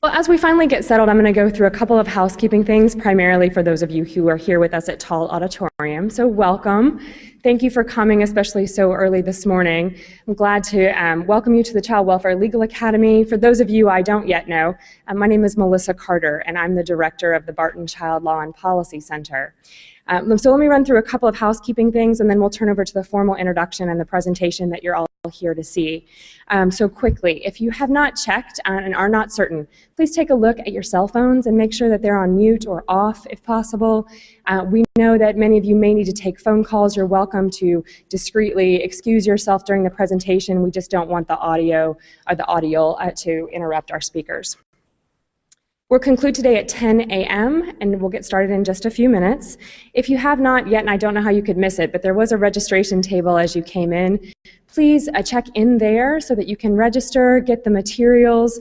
Well, as we finally get settled, I'm going to go through a couple of housekeeping things, primarily for those of you who are here with us at Tall Auditorium. So welcome. Thank you for coming, especially so early this morning. I'm glad to welcome you to the Child Welfare Legal Academy. For those of you I don't yet know, my name is Melissa Carter, and I'm the director of the Barton Child Law and Policy Center. So let me run through a couple of housekeeping things, and then we'll turn over to the formal introduction and the presentation that you're all here to see. So quickly, if you have not checked and are not certain, please take a look at your cell phones and make sure that they're on mute or off if possible. We know that many of you may need to take phone calls. You're welcome to discreetly excuse yourself during the presentation. We just don't want the audio or the audio to interrupt our speakers. We'll conclude today at 10 a.m. and we'll get started in just a few minutes. If you have not yet, and I don't know how you could miss it, but there was a registration table as you came in. Please check in there so that you can register, get the materials.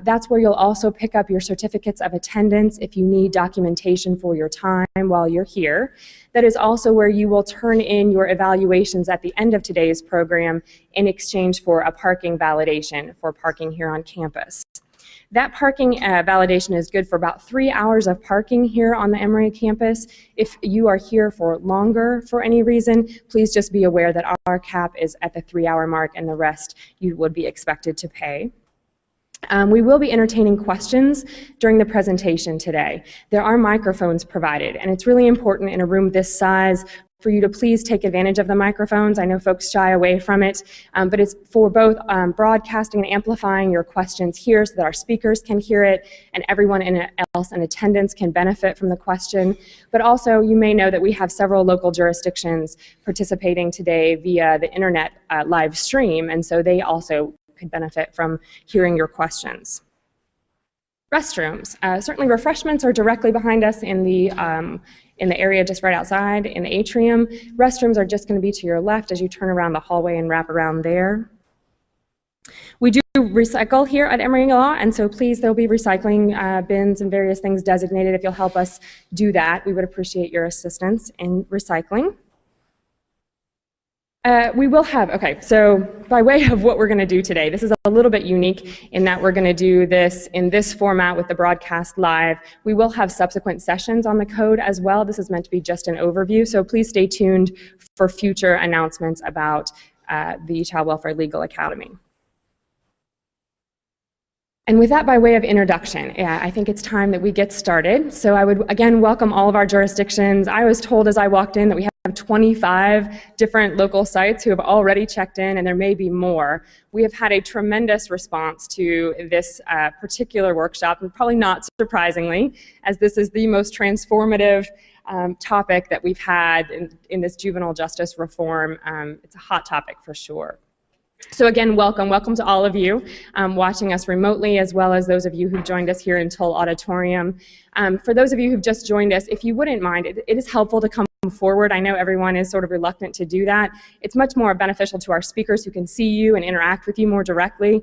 That's where you'll also pick up your certificates of attendance if you need documentation for your time while you're here. That is also where you will turn in your evaluations at the end of today's program in exchange for a parking validation for parking here on campus. That parking validation is good for about 3 hours of parking here on the Emory campus. If you are here for longer for any reason, please just be aware that our cap is at the 3-hour mark and the rest you would be expected to pay. We will be entertaining questions during the presentation today. There are microphones provided, and it's really important in a room this size for you to please take advantage of the microphones. I know folks shy away from it, but it's for both broadcasting and amplifying your questions here so that our speakers can hear it and everyone else in attendance can benefit from the question. But also, you may know that we have several local jurisdictions participating today via the internet live stream, and so they also could benefit from hearing your questions. Restrooms. Certainly refreshments are directly behind us in the area just right outside in the atrium. Restrooms are just going to be to your left as you turn around the hallway and wrap around there. We do recycle here at Emory Law, and so please, there'll be recycling bins and various things designated. If you'll help us do that, we would appreciate your assistance in recycling. We will have, okay, so by way of what we're going to do today, this is a little bit unique in that we're going to do this in this format with the broadcast live. We will have subsequent sessions on the code as well. This is meant to be just an overview, so please stay tuned for future announcements about the Child Welfare Legal Academy. And with that, by way of introduction, I think it's time that we get started. So I would, again, welcome all of our jurisdictions. I was told as I walked in that we have 25 different local sites who have already checked in, and there may be more. We have had a tremendous response to this particular workshop, and probably not surprisingly, as this is the most transformative topic that we've had in this juvenile justice reform. It's a hot topic for sure. So again, welcome to all of you watching us remotely, as well as those of you who've joined us here in Toll Auditorium. For those of you who've just joined us, if you wouldn't mind, it is helpful to come forward. I know everyone is sort of reluctant to do that. It's much more beneficial to our speakers who can see you and interact with you more directly,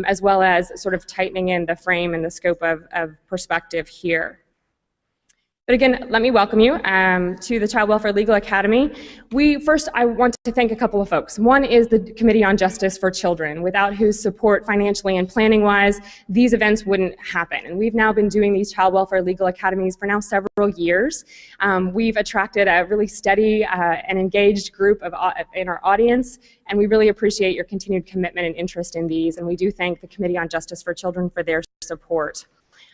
as well as sort of tightening in the frame and the scope of perspective here. But again, let me welcome you to the Child Welfare Legal Academy. First, I want to thank a couple of folks. One is the Committee on Justice for Children, without whose support financially and planning-wise, these events wouldn't happen. And we've now been doing these Child Welfare Legal Academies for now several years. We've attracted a really steady and engaged group in our audience, and we really appreciate your continued commitment and interest in these. And we do thank the Committee on Justice for Children for their support.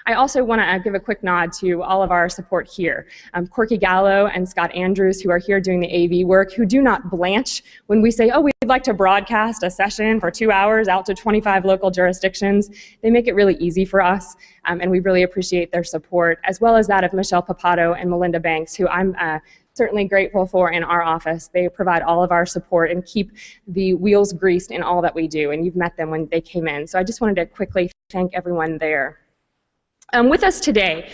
I also want to give a quick nod to all of our support here. Corky Gallo and Scott Andrews, who are here doing the AV work, who do not blanch when we say, oh, we'd like to broadcast a session for 2 hours out to 25 local jurisdictions. They make it really easy for us, and we really appreciate their support, as well as that of Michelle Papato and Melinda Banks, who I'm certainly grateful for in our office. They provide all of our support and keep the wheels greased in all that we do, and you've met them when they came in. So I just wanted to quickly thank everyone there. With us today,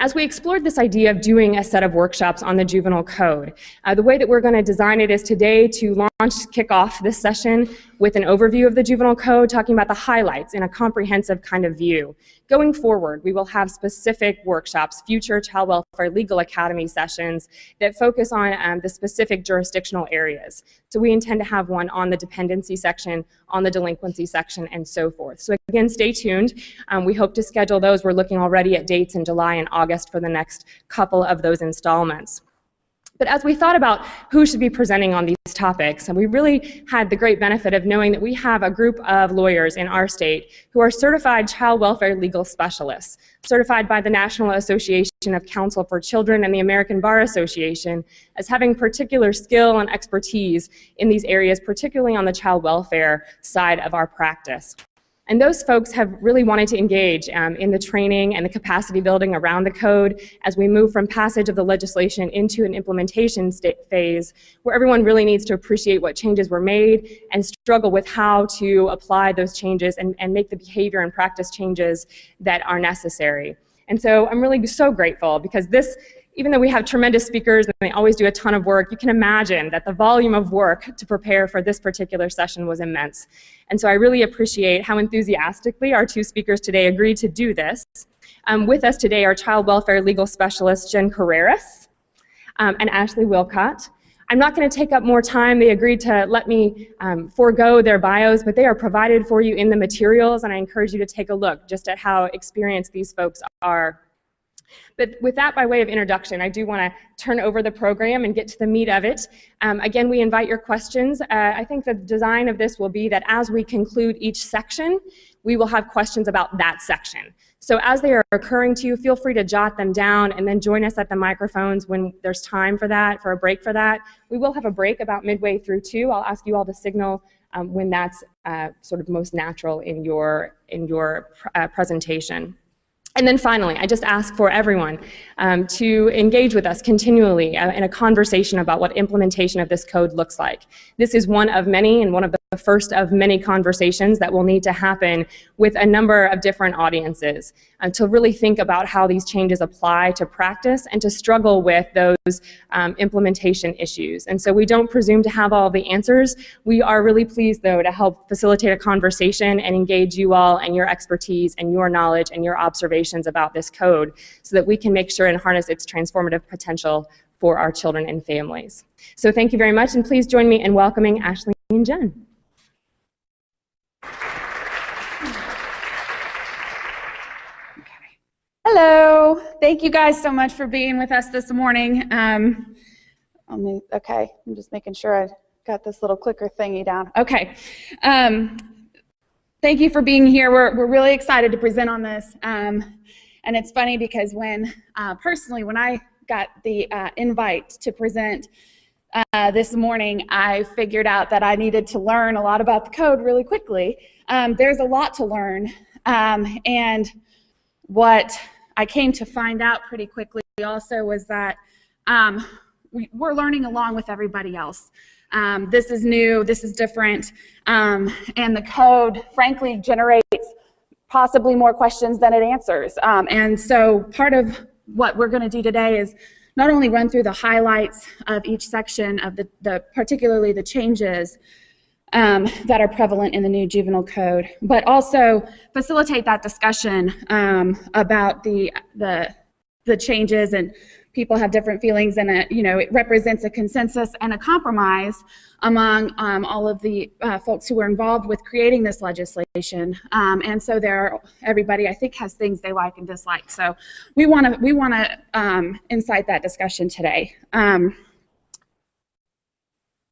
as we explored this idea of doing a set of workshops on the juvenile code, the way that we're going to design it is today to kick off this session with an overview of the Juvenile Code, talking about the highlights in a comprehensive kind of view. Going forward, we will have specific workshops, future Child Welfare Legal Academy sessions that focus on the specific jurisdictional areas. So we intend to have one on the dependency section, on the delinquency section, and so forth. So again, stay tuned. We hope to schedule those. We're looking already at dates in July and August for the next couple of those installments. But as we thought about who should be presenting on these topics, and we really had the great benefit of knowing that we have a group of lawyers in our state who are certified child welfare legal specialists, certified by the National Association of Counsel for Children and the American Bar Association as having particular skill and expertise in these areas, particularly on the child welfare side of our practice. And those folks have really wanted to engage in the training and the capacity building around the code as we move from passage of the legislation into an implementation phase where everyone really needs to appreciate what changes were made and struggle with how to apply those changes and make the behavior and practice changes that are necessary. And so I'm really so grateful because this, even though we have tremendous speakers and they always do a ton of work, you can imagine that the volume of work to prepare for this particular session was immense. And so I really appreciate how enthusiastically our two speakers today agreed to do this. With us today are child welfare legal specialists Jen Carreras and Ashley Wilcott. I'm not going to take up more time. They agreed to let me forego their bios, but they are provided for you in the materials, and I encourage you to take a look just at how experienced these folks are. But with that by way of introduction, I do want to turn over the program and get to the meat of it. Again, we invite your questions. I think the design of this will be that as we conclude each section, we will have questions about that section. So as they are occurring to you, feel free to jot them down and then join us at the microphones when there's time for that, for a break for that. We will have a break about midway through too. I'll ask you all to signal when that's sort of most natural in your presentation. And then finally, I just ask for everyone to engage with us continually in a conversation about what implementation of this code looks like. This is one of many and one of the first of many conversations that will need to happen with a number of different audiences to really think about how these changes apply to practice and to struggle with those implementation issues. And so we don't presume to have all the answers. We are really pleased, though, to help facilitate a conversation and engage you all and your expertise and your knowledge and your observations about this code so that we can make sure and harness its transformative potential for our children and families. So thank you very much, and please join me in welcoming Ashley and Jen. Hello. Thank you guys so much for being with us this morning. Okay, I'm just making sure I got this little clicker thingy down. Okay. Thank you for being here. We're really excited to present on this. And it's funny because personally, when I got the invite to present this morning, I figured out that I needed to learn a lot about the code really quickly. There's a lot to learn. And what I came to find out pretty quickly also was that we're learning along with everybody else. This is new, this is different, and the code, frankly, generates possibly more questions than it answers. And so part of what we're going to do today is not only run through the highlights of each section of particularly the changes that are prevalent in the new juvenile code, but also facilitate that discussion about the changes, and people have different feelings, and it represents a consensus and a compromise among all of the folks who were involved with creating this legislation. And so everybody, I think, has things they like and dislike. So we want to incite that discussion today. Yeah,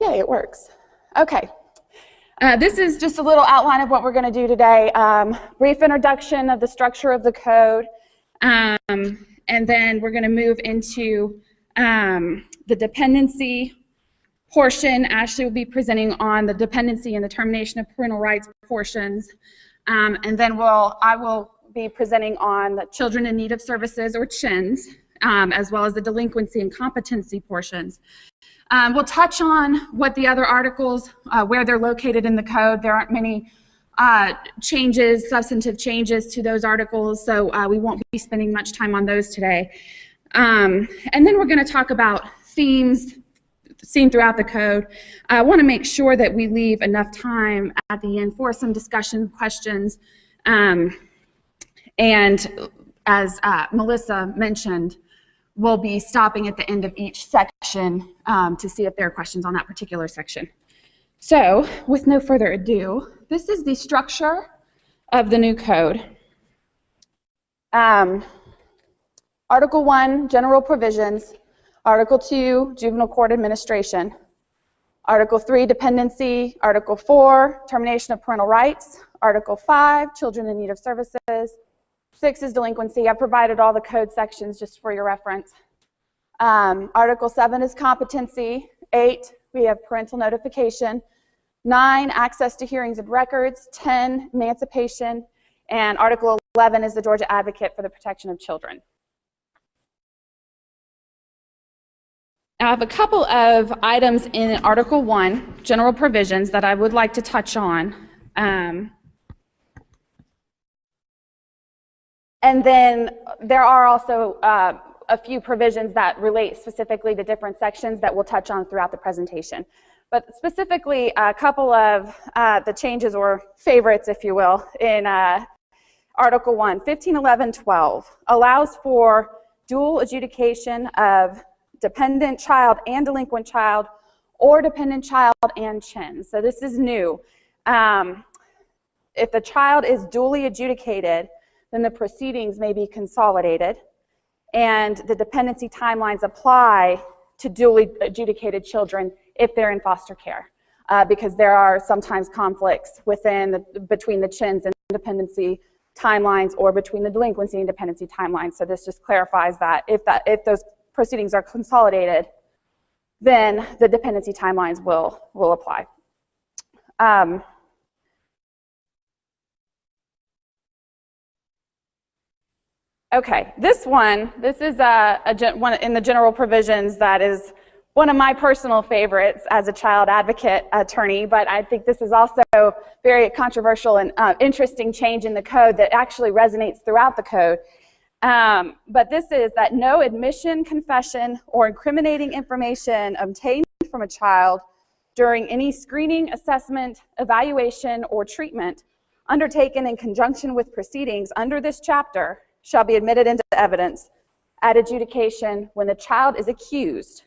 it works. Okay. This is just a little outline of what we're going to do today. Brief introduction of the structure of the code, and then we're going to move into the dependency portion. Ashley will be presenting on the dependency and the termination of parental rights portions, and then I will be presenting on the children in need of services, or CHINs, as well as the delinquency and competency portions. We'll touch on what the other articles, where they're located in the code. There aren't many substantive changes to those articles, so we won't be spending much time on those today. And then we're going to talk about themes, seen throughout the code. I want to make sure that we leave enough time at the end for some discussion questions. And as Melissa mentioned, we'll be stopping at the end of each section to see if there are questions on that particular section. So, with no further ado, this is the structure of the new code. Article 1, General Provisions. Article 2, Juvenile Court Administration. Article 3, Dependency. Article 4, Termination of Parental Rights. Article 5, Children in Need of Services. 6 is Delinquency. I provided all the code sections just for your reference. Article 7 is Competency. 8, we have Parental Notification. 9, Access to Hearings and Records. 10, Emancipation. And Article 11 is the Georgia Advocate for the Protection of Children. I have a couple of items in Article 1, General Provisions, that I would like to touch on. And then there are also a few provisions that relate specifically to different sections that we'll touch on throughout the presentation. But specifically, a couple of the changes or favorites, if you will, in Article 1, 1511.12 allows for dual adjudication of dependent child and delinquent child, or dependent child and CHIN. So this is new. If the child is duly adjudicated, then the proceedings may be consolidated, and the dependency timelines apply to duly adjudicated children if they're in foster care, because there are sometimes conflicts between the CHINs and dependency timelines, or between the delinquency and dependency timelines. So this just clarifies that if those proceedings are consolidated, then the dependency timelines will apply. Okay, this is one in the general provisions that is one of my personal favorites as a child advocate attorney, but I think this is also very controversial and interesting change in the code that actually resonates throughout the code. But this is that no admission, confession, or incriminating information obtained from a child during any screening, assessment, evaluation, or treatment undertaken in conjunction with proceedings under this chapter shall be admitted into evidence at adjudication when the child is accused,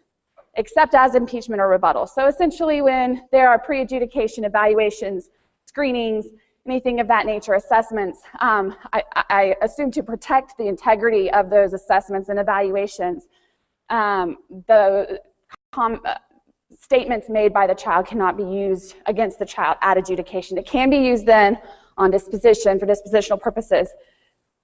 except as impeachment or rebuttal. So essentially when there are pre-adjudication evaluations, screenings, anything of that nature, assessments, I assume to protect the integrity of those assessments and evaluations, the statements made by the child cannot be used against the child at adjudication. It can be used then on disposition for dispositional purposes.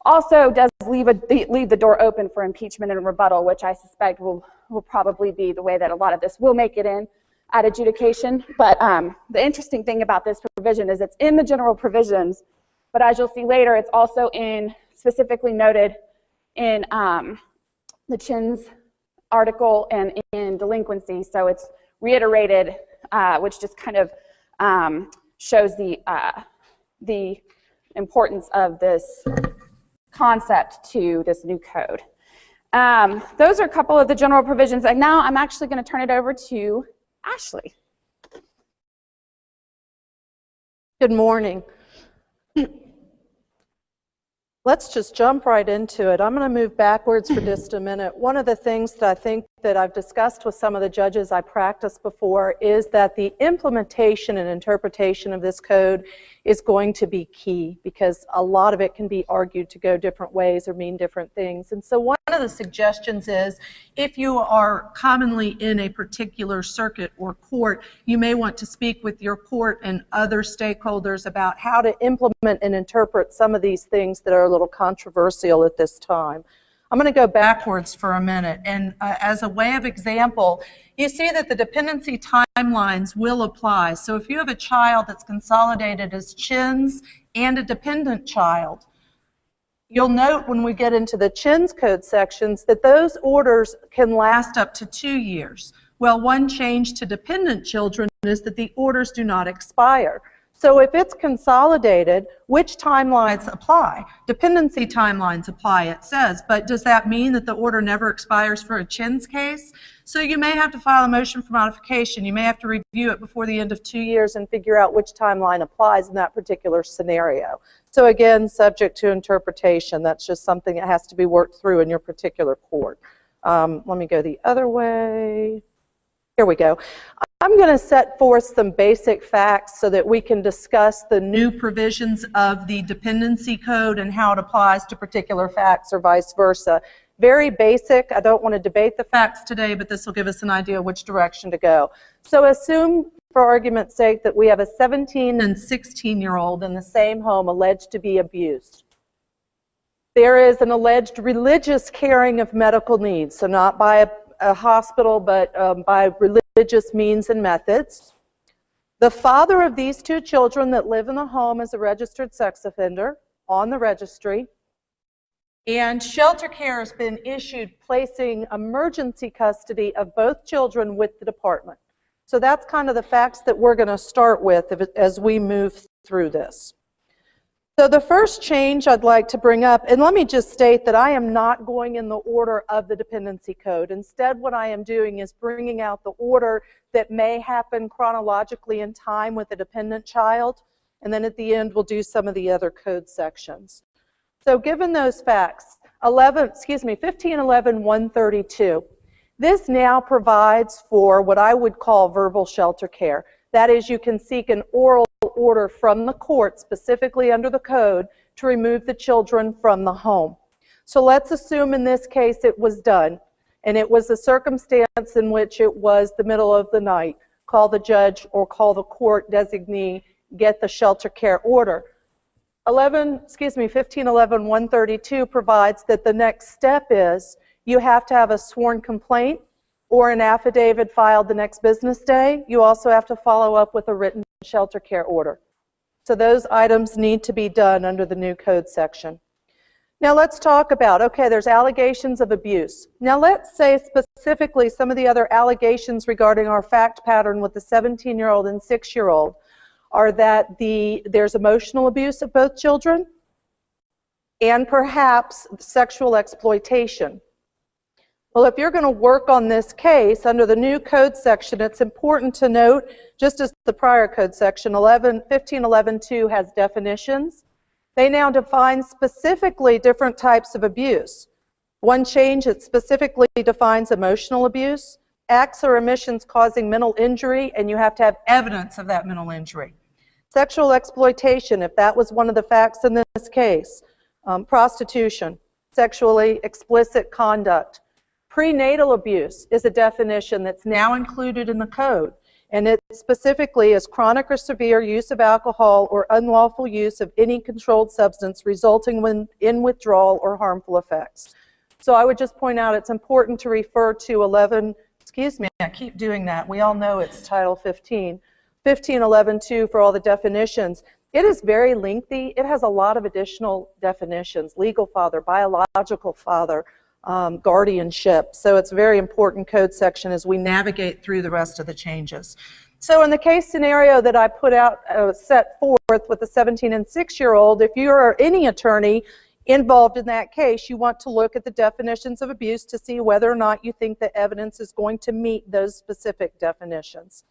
Also does leave the door open for impeachment and rebuttal, which I suspect will probably be the way that a lot of this will make it in at adjudication. But the interesting thing about this provision is it's in the general provisions, but as you'll see later, it's also specifically noted in the CHIN's article and in delinquency. So it's reiterated, which just kind of shows the importance of this concept to this new code. Those are a couple of the general provisions, and now I'm actually going to turn it over to Ashley. Good morning. Let's just jump right into it. I'm going to move backwards for just a minute. One of the things that I think that I've discussed with some of the judges I practiced before is that the implementation and interpretation of this code is going to be key, because a lot of it can be argued to go different ways or mean different things. And so one of the suggestions is, if you are commonly in a particular circuit or court, you may want to speak with your court and other stakeholders about how to implement and interpret some of these things that are a little controversial at this time. I'm going to go backwards for a minute, and as a way of example, you see that the dependency timelines will apply. So if you have a child that's consolidated as CHINs and a dependent child, you'll note when we get into the CHINs code sections that those orders can last up to 2 years. Well, one change to dependent children is that the orders do not expire. So if it's consolidated, which timelines apply? Dependency timelines apply, it says, but does that mean that the order never expires for a Chin's case? So you may have to file a motion for modification. You may have to review it before the end of 2 years and figure out which timeline applies in that particular scenario. So again, subject to interpretation. That's just something that has to be worked through in your particular court. Let me go the other way. Here we go. I'm going to set forth some basic facts so that we can discuss the new provisions of the dependency code and how it applies to particular facts or vice versa. Very basic. I don't want to debate the facts today, but this will give us an idea of which direction to go. So assume, for argument's sake, that we have a 17 and 16-year-old in the same home alleged to be abused. There is an alleged religious caring of medical needs, so not by a hospital, but by religious means and methods. The father of these two children that live in the home is a registered sex offender on the registry, and shelter care has been issued placing emergency custody of both children with the department. So that's kind of the facts that we're going to start with as we move through this. So the first change I'd like to bring up, and let me just state that I am not going in the order of the dependency code. Instead, what I am doing is bringing out the order that may happen chronologically in time with a dependent child, and then at the end we'll do some of the other code sections. So given those facts, 1511-132, this now provides for what I would call verbal shelter care. That is, you can seek an oral order from the court, specifically under the code, to remove the children from the home. So let's assume in this case it was done, and it was a circumstance in which it was the middle of the night. Call the judge or call the court designee, get the shelter care order. 1511-132 provides that the next step is you have to have a sworn complaint or an affidavit filed the next business day. You also have to follow up with a written shelter care order. So those items need to be done under the new code section. Now let's talk about, okay, there's allegations of abuse. Now let's say specifically some of the other allegations regarding our fact pattern with the 17-year-old and 6-year-old are that there's emotional abuse of both children and perhaps sexual exploitation. Well, if you're going to work on this case under the new code section, it's important to note, just as the prior code section, 1511-2 has definitions. They now define specifically different types of abuse. One change, it specifically defines emotional abuse, acts or omissions causing mental injury, and you have to have evidence of that mental injury. Sexual exploitation, if that was one of the facts in this case. Prostitution, sexually explicit conduct. Prenatal abuse is a definition that's now included in the code, and it specifically is chronic or severe use of alcohol or unlawful use of any controlled substance resulting in withdrawal or harmful effects. So I would just point out it's important to refer to I keep doing that. We all know it's Title 15. 1511-2 for all the definitions. It is very lengthy. It has a lot of additional definitions: legal father, biological father, guardianship. So it's a very important code section as we navigate through the rest of the changes. So in the case scenario that I put out, set forth with the 17 and 6-year-old, if you are any attorney involved in that case, you want to look at the definitions of abuse to see whether or not you think the evidence is going to meet those specific definitions.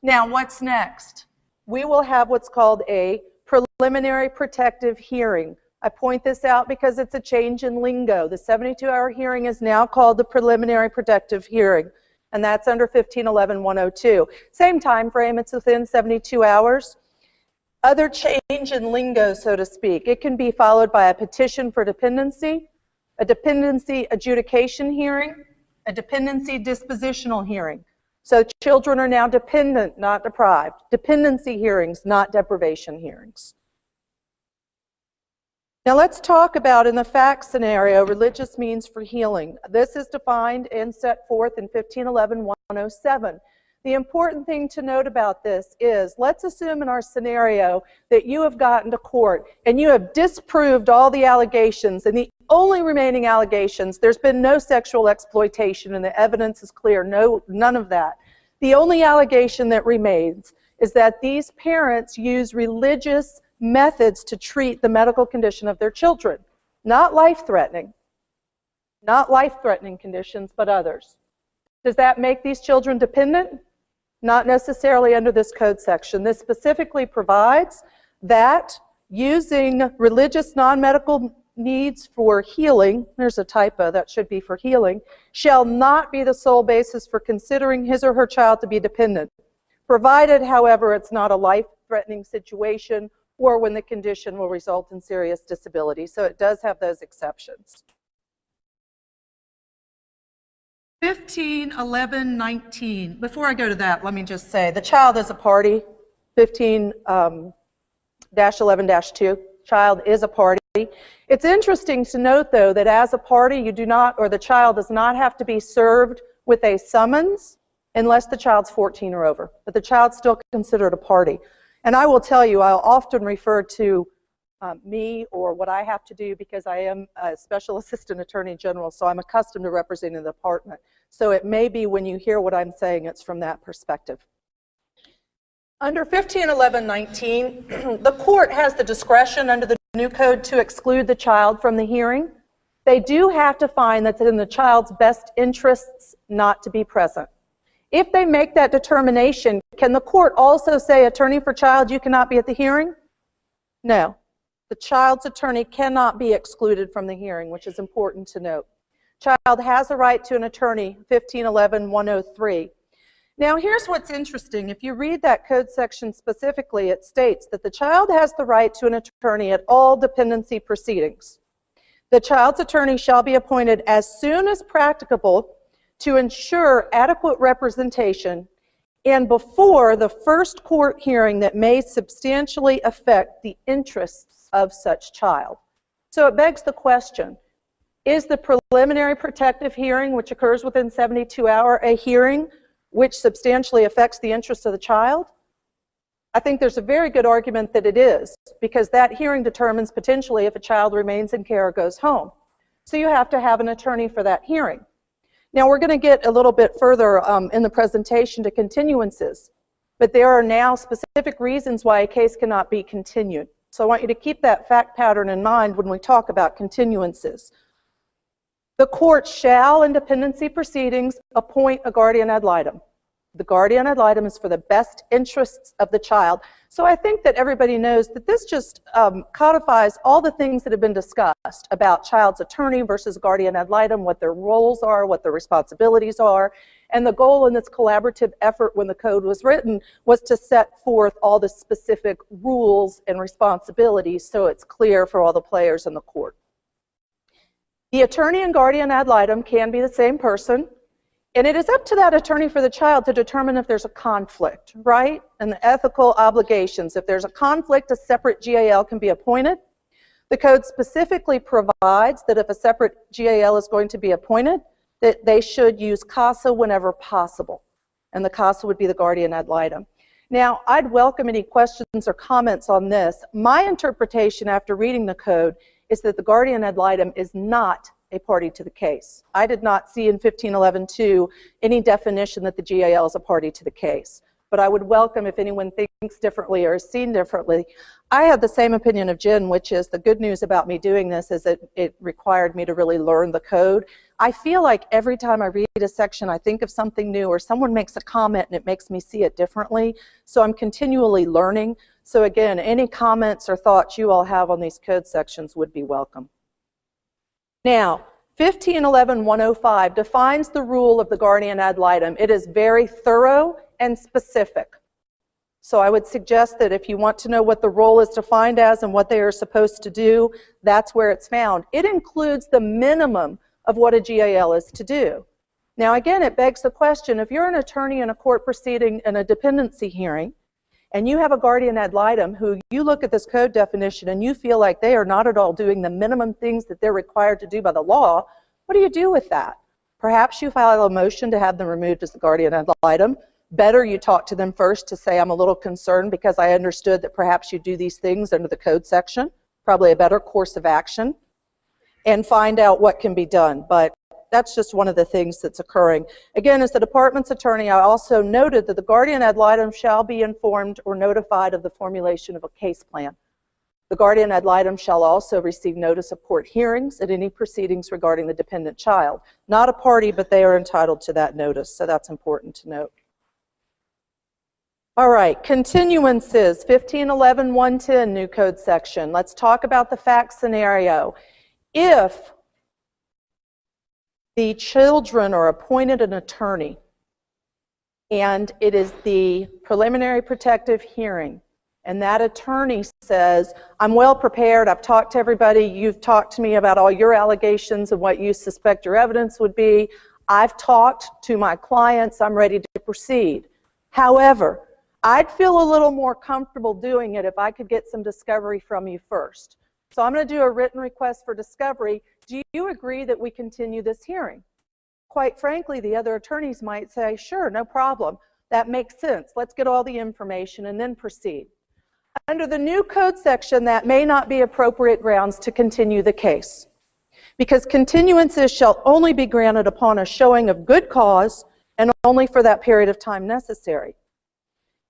Now, what's next? We will have what's called a preliminary protective hearing. I point this out because it's a change in lingo. The 72-hour hearing is now called the preliminary protective hearing, and that's under 1511-102. Same time frame, it's within 72 hours. Other change in lingo, so to speak. It can be followed by a petition for dependency, a dependency adjudication hearing, a dependency dispositional hearing. So children are now dependent, not deprived. Dependency hearings, not deprivation hearings. Now let's talk about, in the fact scenario, religious means for healing. This is defined and set forth in 1511-107. The important thing to note about this is, let's assume in our scenario that you have gotten to court and you have disproved all the allegations, and the only remaining allegations, there's been no sexual exploitation and the evidence is clear, none of that. The only allegation that remains is that these parents use religious methods to treat the medical condition of their children. Not life-threatening. Not life-threatening conditions, but others. Does that make these children dependent? Not necessarily under this code section. This specifically provides that using religious non-medical needs for healing, there's a typo, that should be for healing, shall not be the sole basis for considering his or her child to be dependent, provided, however, it's not a life-threatening situation or when the condition will result in serious disability. So it does have those exceptions. 15, 11, 19. Before I go to that, let me just say, the child is a party. 15-11-2, child is a party. It's interesting to note, though, that as a party, you do not, or the child does not have to be served with a summons unless the child's 14 or over. But the child's still considered a party. And I will tell you, I'll often refer to me or what I have to do because I am a Special Assistant Attorney General, so I'm accustomed to representing the department. So it may be when you hear what I'm saying, it's from that perspective. Under 15-11-19, the court has the discretion under the new code to exclude the child from the hearing. They do have to find that it's in the child's best interests not to be present. If they make that determination, can the court also say, attorney for child, you cannot be at the hearing? No. The child's attorney cannot be excluded from the hearing, which is important to note. Child has a right to an attorney, 15-11-103. Now, here's what's interesting. If you read that code section specifically, it states that the child has the right to an attorney at all dependency proceedings. The child's attorney shall be appointed as soon as practicable to ensure adequate representation and before the first court hearing that may substantially affect the interests of such child. So it begs the question, is the preliminary protective hearing, which occurs within 72 hours, a hearing which substantially affects the interests of the child? I think there's a very good argument that it is, because that hearing determines potentially if a child remains in care or goes home. So you have to have an attorney for that hearing. Now we're going to get a little bit further in the presentation to continuances, but there are now specific reasons why a case cannot be continued. So I want you to keep that fact pattern in mind when we talk about continuances. The court shall, in dependency proceedings, appoint a guardian ad litem. The guardian ad litem is for the best interests of the child. So I think that everybody knows that this just codifies all the things that have been discussed about child's attorney versus guardian ad litem, what their roles are, what their responsibilities are. And the goal in this collaborative effort when the code was written was to set forth all the specific rules and responsibilities so it's clear for all the players in the court. The attorney and guardian ad litem can be the same person. And it is up to that attorney for the child to determine if there's a conflict, right? And the ethical obligations. If there's a conflict, a separate GAL can be appointed. The code specifically provides that if a separate GAL is going to be appointed, that they should use CASA whenever possible. And the CASA would be the guardian ad litem. Now, I'd welcome any questions or comments on this. My interpretation after reading the code is that the guardian ad litem is not a party to the case. I did not see in 15-11-2 any definition that the GAL is a party to the case. But I would welcome if anyone thinks differently or is seen differently. I have the same opinion of Jen, which is the good news about me doing this is that it required me to really learn the code. I feel like every time I read a section, I think of something new or someone makes a comment and it makes me see it differently. So I'm continually learning. So again, any comments or thoughts you all have on these code sections would be welcome. Now, 15-11-105 defines the rule of the guardian ad litem. It is very thorough and specific. So I would suggest that if you want to know what the role is defined as and what they are supposed to do, that's where it's found. It includes the minimum of what a GAL is to do. Now again, it begs the question, if you're an attorney in a court proceeding in a dependency hearing, and you have a guardian ad litem who you look at this code definition and you feel like they are not at all doing the minimum things that they're required to do by the law, what do you do with that? Perhaps you file a motion to have them removed as the guardian ad litem. Better you talk to them first to say, I'm a little concerned because I understood that perhaps you do these things under the code section, probably a better course of action, and find out what can be done. But that's just one of the things that's occurring. Again, as the department's attorney, I also noted that the guardian ad litem shall be informed or notified of the formulation of a case plan. The guardian ad litem shall also receive notice of court hearings and any proceedings regarding the dependent child. Not a party, but they are entitled to that notice, so that's important to note. All right, continuances, 1511.110, new code section. Let's talk about the fact scenario. If the children are appointed an attorney and it is the preliminary protective hearing, and that attorney says, I'm well prepared, I've talked to everybody, you've talked to me about all your allegations and what you suspect your evidence would be, I've talked to my clients, I'm ready to proceed. However, I'd feel a little more comfortable doing it if I could get some discovery from you first. So I'm going to do a written request for discovery. Do you agree that we continue this hearing? Quite frankly, the other attorneys might say, sure, no problem. That makes sense. Let's get all the information and then proceed. Under the new code section, that may not be appropriate grounds to continue the case, because continuances shall only be granted upon a showing of good cause and only for that period of time necessary.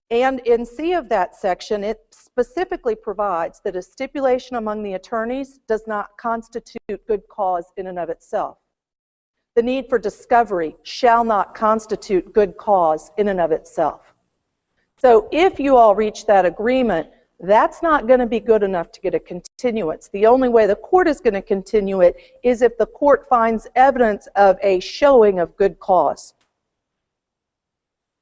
And in C of that section, it specifically provides that a stipulation among the attorneys does not constitute good cause in and of itself. The need for discovery shall not constitute good cause in and of itself. So if you all reach that agreement, that's not going to be good enough to get a continuance. The only way the court is going to continue it is if the court finds evidence of a showing of good cause.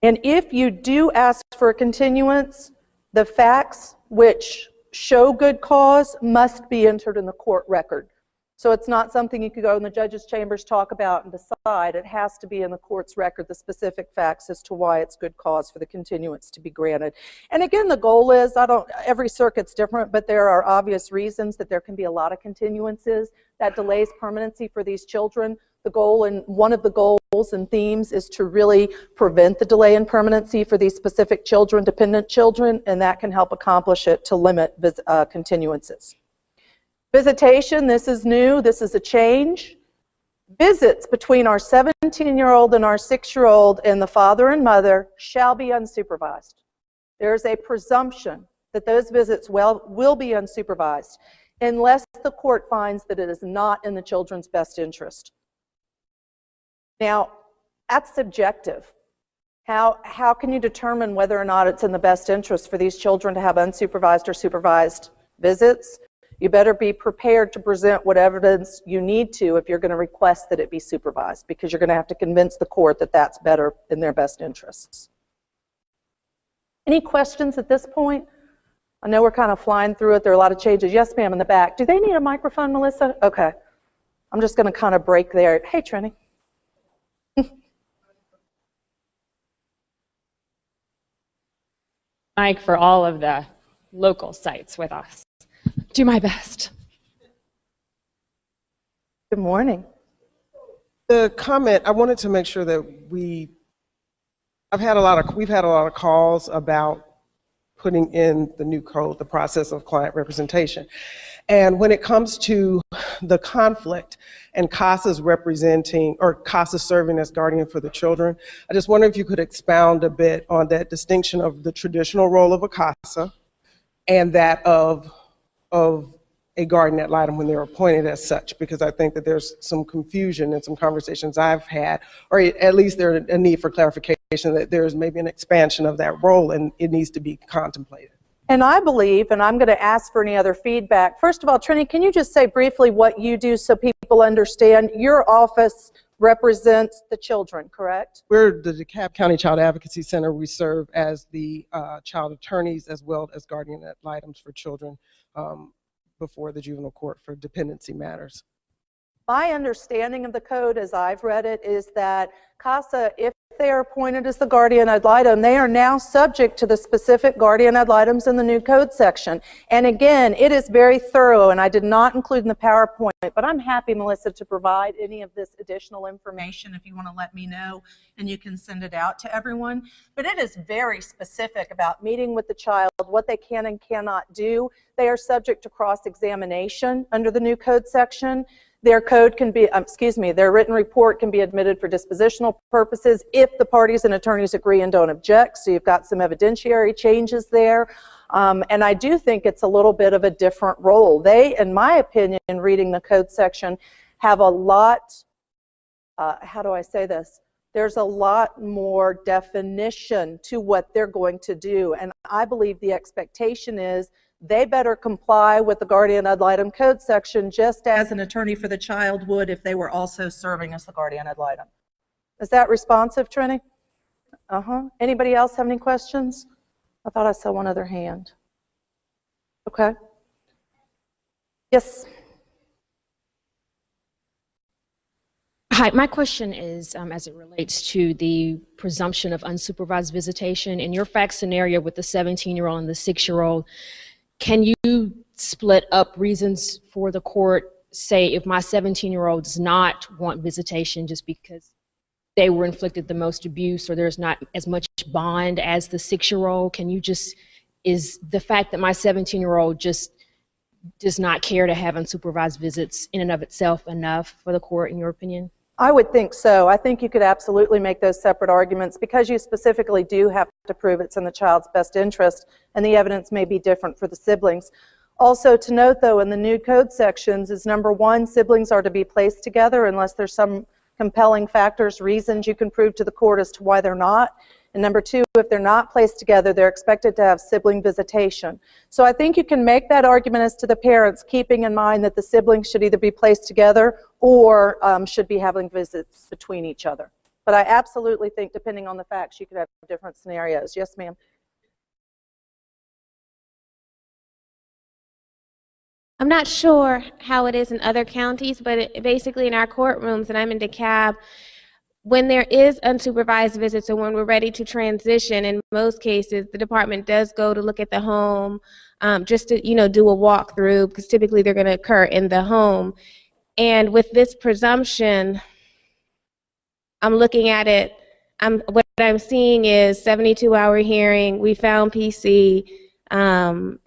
And if you do ask for a continuance, the facts which show good cause must be entered in the court record. So it's not something you could go in the judge's chambers, talk about, and decide. It has to be in the court's record, the specific facts as to why it's good cause for the continuance to be granted. And again, the goal is, every circuit's different, but there are obvious reasons that there can be a lot of continuances that delays permanency for these children. The goal, and one of the goals and themes, is to really prevent the delay in permanency for these specific children, dependent children, and that can help accomplish it to limit continuances. Visitation, this is new, this is a change. Visits between our 17-year-old and our 6-year-old and the father and mother shall be unsupervised. There is a presumption that those visits will be unsupervised unless the court finds that it is not in the children's best interest. Now, that's subjective. How can you determine whether or not it's in the best interest for these children to have unsupervised or supervised visits? You better be prepared to present what evidence you need to if you're going to request that it be supervised, because you're going to have to convince the court that that's better in their best interests. Any questions at this point? I know we're kind of flying through it. There are a lot of changes. Yes, ma'am, in the back. Do they need a microphone, Melissa? Okay. I'm just going to kind of break there. Hey, Trini. Mike, for all of the local sites with us. Do my best. Good morning. The comment, I wanted to make sure that we've had a lot of calls about putting in the new code, the process of client representation. And when it comes to the conflict and CASA's representing, or CASA serving as guardian for the children, I just wonder if you could expound a bit on that distinction of the traditional role of a CASA and that of a guardian ad litem when they're appointed as such, because I think that there's some confusion in some conversations I've had, or at least there's a need for clarification that there's maybe an expansion of that role and it needs to be contemplated. And I believe, and I'm going to ask for any other feedback. First of all, Trini, can you just say briefly what you do so people understand? Your office represents the children, correct? We're the DeKalb County Child Advocacy Center. We serve as the child attorneys as well as guardian ad litems for children before the juvenile court for dependency matters. My understanding of the code as I've read it is that CASA, if they are appointed as the guardian ad litem, they are now subject to the specific guardian ad litems in the new code section. And again, it is very thorough, and I did not include in the PowerPoint, but I'm happy, Melissa, to provide any of this additional information if you want to let me know, and you can send it out to everyone. But it is very specific about meeting with the child, what they can and cannot do. They are subject to cross-examination under the new code section. Their code can be, their written report can be admitted for dispositional purposes if the parties and attorneys agree and don't object. So you've got some evidentiary changes there. And I do think it's a little bit of a different role. They, in my opinion, in reading the code section, have a lot, how do I say this? There's a lot more definition to what they're going to do. And I believe the expectation is they better comply with the guardian ad litem code section just as an attorney for the child would if they were also serving as the guardian ad litem. Is that responsive, Trini? Anybody else have any questions? I thought I saw one other hand. Okay. Yes. Hi, my question is as it relates to the presumption of unsupervised visitation. In your fact scenario with the 17-year-old and the 6-year-old, can you split up reasons for the court, say if my 17-year-old does not want visitation just because they were inflicted the most abuse or there's not as much bond as the 6-year-old, can you just, is the fact that my 17-year-old just does not care to have unsupervised visits in and of itself enough for the court, in your opinion? I would think so. I think you could absolutely make those separate arguments because you specifically do have to prove it's in the child's best interest, and the evidence may be different for the siblings. Also to note, though, in the new code sections is number one, siblings are to be placed together unless there's some compelling factors, reasons you can prove to the court as to why they're not. And number two, if they're not placed together, they're expected to have sibling visitation. So I think you can make that argument as to the parents, keeping in mind that the siblings should either be placed together or should be having visits between each other. But I absolutely think, depending on the facts, you could have different scenarios. Yes, ma'am. I'm not sure how it is in other counties, but basically in our courtrooms, and I'm in DeKalb, when there is unsupervised visits or when we're ready to transition, in most cases, the department does go to look at the home just to, do a walkthrough, because typically they're going to occur in the home. And with this presumption, I'm looking at it, what I'm seeing is 72-hour hearing, we found PC, and,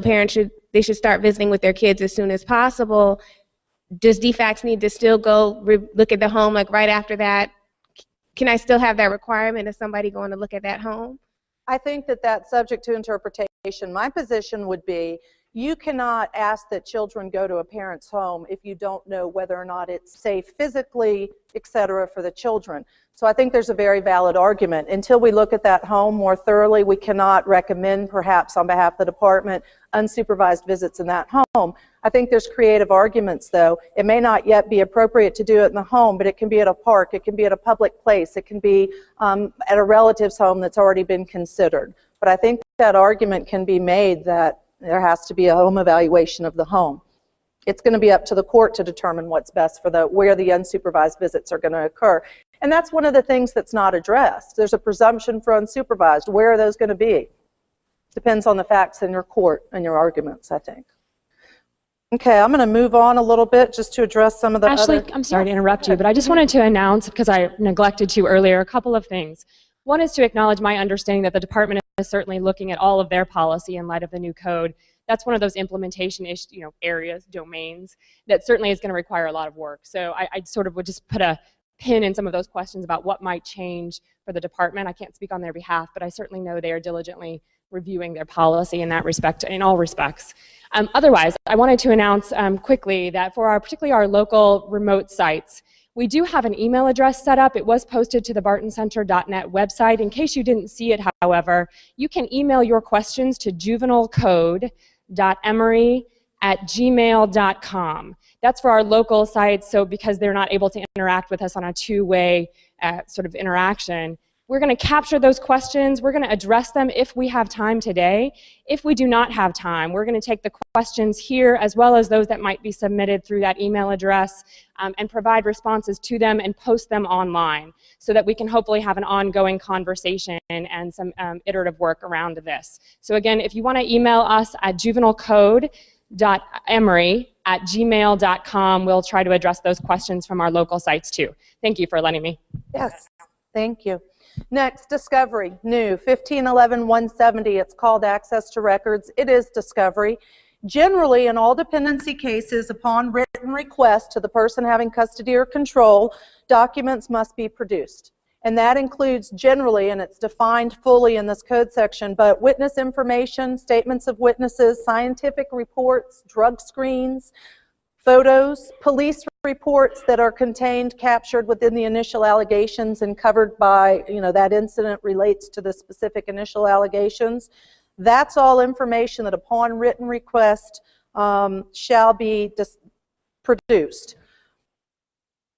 parents should start visiting with their kids as soon as possible. Does DFACS need to still go look at the home like right after that? Can I still have that requirement of somebody going to look at that home? I think that that's subject to interpretation. My position would be you cannot ask that children go to a parent's home if you don't know whether or not it's safe physically, etc., for the children. So I think there's a very valid argument. Until we look at that home more thoroughly, we cannot recommend, perhaps on behalf of the department, unsupervised visits in that home. I think there's creative arguments, though. It may not yet be appropriate to do it in the home, but it can be at a park, it can be at a public place, it can be at a relative's home that's already been considered. But I think that argument can be made that there has to be a home evaluation of the home. It's going to be up to the court to determine what's best for where the unsupervised visits are going to occur. And that's one of the things that's not addressed. There's a presumption for unsupervised. Where are those going to be? Depends on the facts in your court and your arguments, I think. Okay, I'm going to move on a little bit just to address some of the Ashley, other... I'm sorry to interrupt you, but I just wanted to announce, because I neglected to earlier, a couple of things. One is to acknowledge my understanding that the department is certainly looking at all of their policy in light of the new code. That's one of those implementation areas, domains, that certainly is going to require a lot of work. So I sort of would just put a pin in some of those questions about what might change for the department. I can't speak on their behalf, but I certainly know they are diligently reviewing their policy in that respect, in all respects. Otherwise, I wanted to announce quickly that for particularly our local remote sites, we do have an email address set up. It was posted to the bartoncenter.net website. In case you didn't see it, however, you can email your questions to juvenilecode.emory@gmail.com. That's for our local sites, so because they're not able to interact with us on a two-way sort of interaction, we're going to capture those questions. We're going to address them if we have time today. If we do not have time, we're going to take the questions here as well as those that might be submitted through that email address and provide responses to them and post them online so that we can hopefully have an ongoing conversation and some iterative work around this. So again, if you want to email us at juvenilecode.emory@gmail.com, we'll try to address those questions from our local sites too. Thank you for letting me. Yes, thank you. Next, discovery, new, 1511-170. It's called access to records. It is discovery. Generally, in all dependency cases, upon written request to the person having custody or control, documents must be produced. And that includes generally, and it's defined fully in this code section, but witness information, statements of witnesses, scientific reports, drug screens, photos, police reports that are contained, captured within the initial allegations and covered by, that incident relates to the specific initial allegations. That's all information that upon written request shall be produced.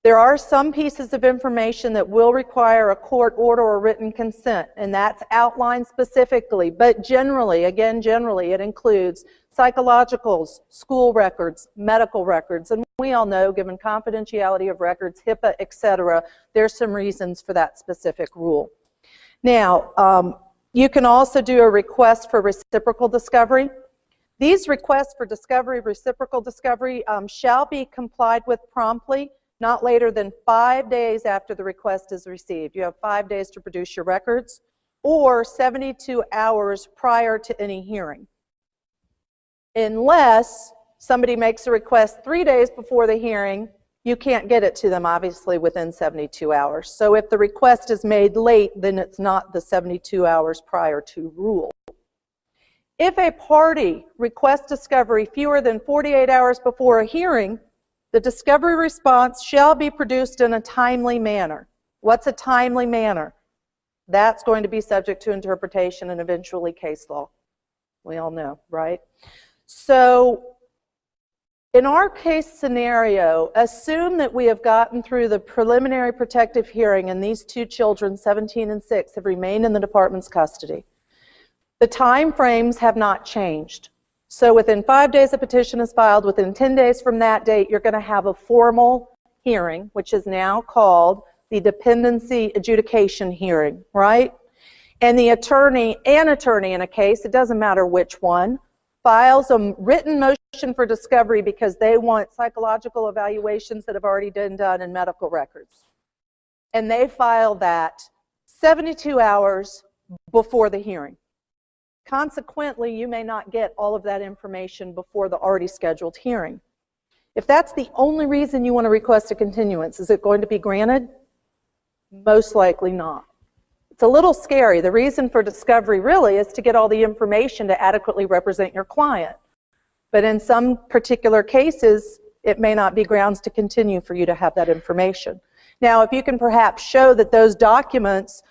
There are some pieces of information that will require a court order or written consent, and that's outlined specifically, but generally, again, generally, it includes psychologicals, school records, medical records, and we all know, given confidentiality of records, HIPAA, etc., there's some reasons for that specific rule. Now, you can also do a request for reciprocal discovery. These requests for discovery, reciprocal discovery, shall be complied with promptly, not later than 5 days after the request is received. You have 5 days to produce your records, or 72 hours prior to any hearing. Unless somebody makes a request 3 days before the hearing, you can't get it to them, obviously, within 72 hours. So if the request is made late, then it's not the 72 hours prior to rule. If a party requests discovery fewer than 48 hours before a hearing, the discovery response shall be produced in a timely manner. What's a timely manner? That's going to be subject to interpretation and eventually case law. We all know, right? So in our case scenario, assume that we have gotten through the preliminary protective hearing and these two children, 17 and 6, have remained in the department's custody. The time frames have not changed. So within 5 days a petition is filed, within 10 days from that date, you're going to have a formal hearing, which is now called the dependency adjudication hearing, right? And the attorney, an attorney in a case, it doesn't matter which one, files a written motion for discovery because they want psychological evaluations that have already been done in medical records. And they file that 72 hours before the hearing. Consequently, you may not get all of that information before the already scheduled hearing. If that's the only reason you want to request a continuance, is it going to be granted? Most likely not. It's a little scary. The reason for discovery really is to get all the information to adequately represent your client. But in some particular cases, it may not be grounds to continue for you to have that information. Now, if you can perhaps show that those documents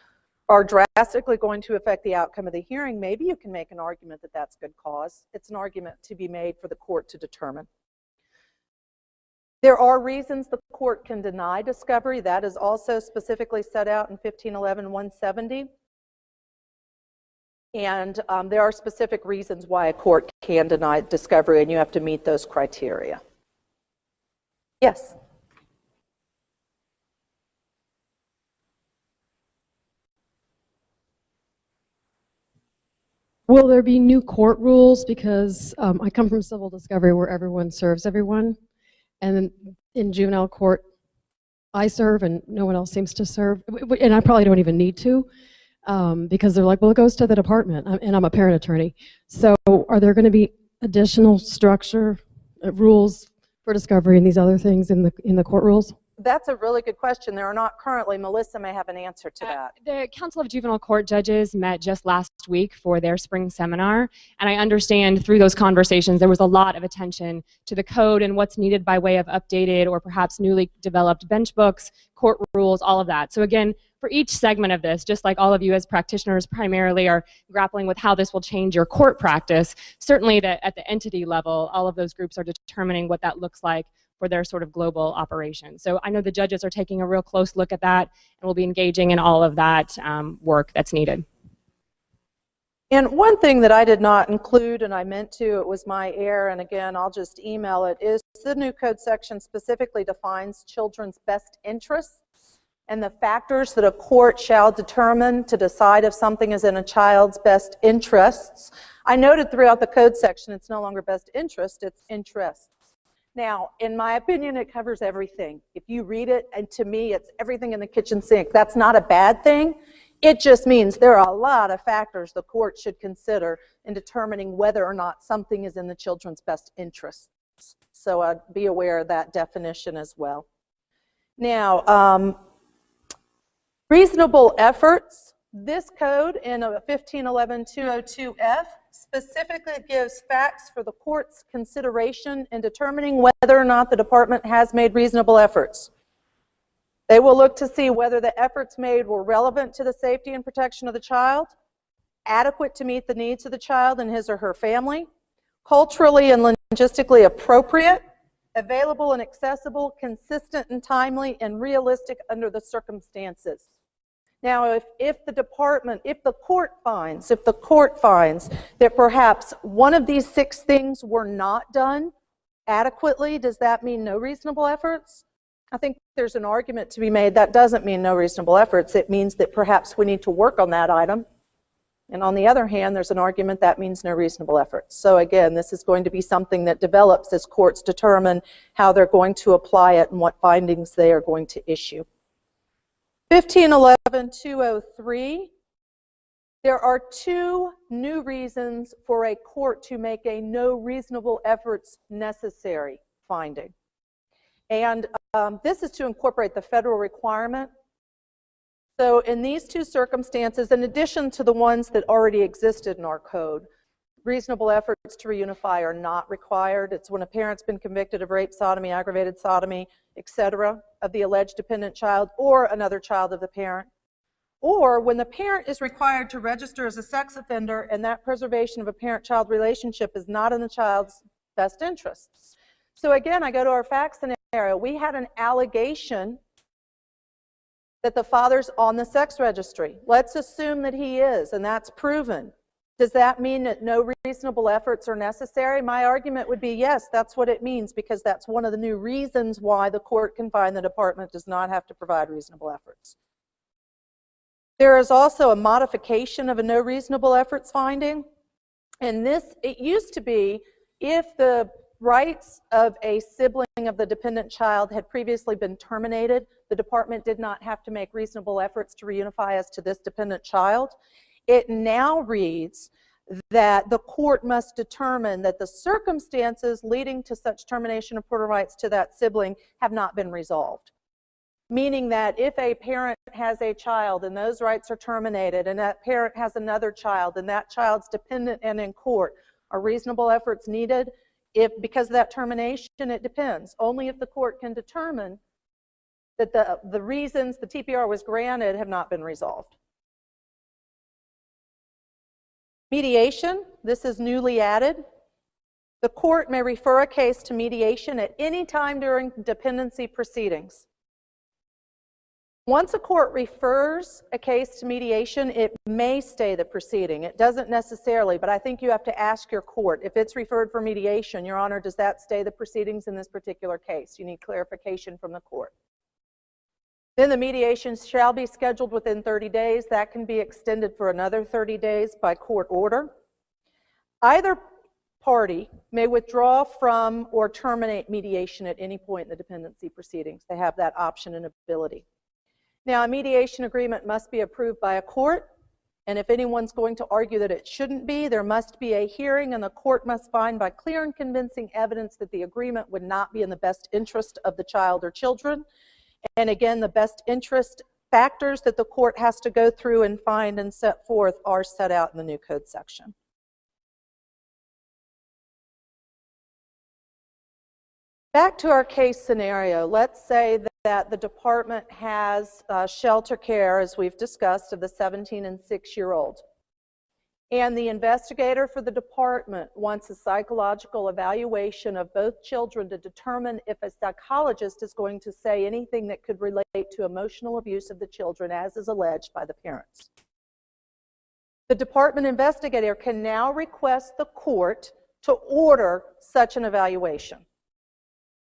are drastically going to affect the outcome of the hearing, maybe you can make an argument that that's good cause. It's an argument to be made for the court to determine. There are reasons the court can deny discovery. That is also specifically set out in 1511-170. And there are specific reasons why a court can deny discovery, and you have to meet those criteria. Yes? Will there be new court rules? Because I come from civil discovery where everyone serves everyone. And in juvenile court, I serve and no one else seems to serve. And I probably don't even need to because they're like, well, it goes to the department. And I'm a parent attorney. So are there going to be additional structure, rules for discovery and these other things in the court rules? That's a really good question. There are not currently. Melissa may have an answer to that. The Council of Juvenile Court Judges met just last week for their spring seminar, and I understand through those conversations there was a lot of attention to the code and what's needed by way of updated or perhaps newly developed bench books, court rules, all of that. So again, for each segment of this, just like all of you as practitioners primarily are grappling with how this will change your court practice, certainly at the entity level, all of those groups are determining what that looks like for their sort of global operation. So I know the judges are taking a real close look at that and will be engaging in all of that work that's needed. And one thing that I did not include, and I meant to, it was my error, and again, I'll just email it, is the new code section specifically defines children's best interests and the factors that a court shall determine to decide if something is in a child's best interests. I noted throughout the code section it's no longer best interest, it's interests. Now, in my opinion, it covers everything. If you read it, and to me, it's everything in the kitchen sink. That's not a bad thing. It just means there are a lot of factors the court should consider in determining whether or not something is in the children's best interests. So be aware of that definition as well. Now, reasonable efforts. This code in 1511-202F specifically gives facts for the court's consideration in determining whether or not the department has made reasonable efforts. They will look to see whether the efforts made were relevant to the safety and protection of the child, adequate to meet the needs of the child and his or her family, culturally and logistically appropriate, available and accessible, consistent and timely, and realistic under the circumstances. Now, if the court finds that perhaps one of these 6 things were not done adequately, does that mean no reasonable efforts? I think there's an argument to be made that doesn't mean no reasonable efforts. It means that perhaps we need to work on that item. And on the other hand, there's an argument that means no reasonable efforts. So again, this is going to be something that develops as courts determine how they're going to apply it and what findings they are going to issue. 1511-203, there are 2 new reasons for a court to make a no reasonable efforts necessary finding. And this is to incorporate the federal requirement. So in these 2 circumstances, in addition to the ones that already existed in our code, reasonable efforts to reunify are not required. It's when a parent's been convicted of rape, sodomy, aggravated sodomy, etc., of the alleged dependent child or another child of the parent. Or when the parent is required to register as a sex offender and that preservation of a parent-child relationship is not in the child's best interests. So again, I go to our fact scenario. We had an allegation that the father's on the sex registry. Let's assume that he is, and that's proven. Does that mean that no reasonable efforts are necessary? My argument would be yes, that's what it means, because that's one of the new reasons why the court can find the department does not have to provide reasonable efforts. There is also a modification of a no reasonable efforts finding. And this, it used to be if the rights of a sibling of the dependent child had previously been terminated, the department did not have to make reasonable efforts to reunify as to this dependent child. It now reads that the court must determine that the circumstances leading to such termination of parental rights to that sibling have not been resolved. Meaning that if a parent has a child and those rights are terminated and that parent has another child and that child's dependent and in court, are reasonable efforts needed? If because of that termination, it depends. Only if the court can determine that the reasons the TPR was granted have not been resolved. Mediation, this is newly added. The court may refer a case to mediation at any time during dependency proceedings. Once a court refers a case to mediation, it may stay the proceeding. It doesn't necessarily, but I think you have to ask your court. If it's referred for mediation, Your Honor, does that stay the proceedings in this particular case? You need clarification from the court. Then the mediation shall be scheduled within 30 days. That can be extended for another 30 days by court order. Either party may withdraw from or terminate mediation at any point in the dependency proceedings. They have that option and ability. Now, a mediation agreement must be approved by a court, and if anyone's going to argue that it shouldn't be, there must be a hearing, and the court must find by clear and convincing evidence that the agreement would not be in the best interest of the child or children. And again, the best interest factors that the court has to go through and find and set forth are set out in the new code section. Back to our case scenario. Let's say that the department has shelter care, as we've discussed, of the 17 and 6-year-old. And the investigator for the department wants a psychological evaluation of both children to determine if a psychologist is going to say anything that could relate to emotional abuse of the children, as is alleged by the parents. The department investigator can now request the court to order such an evaluation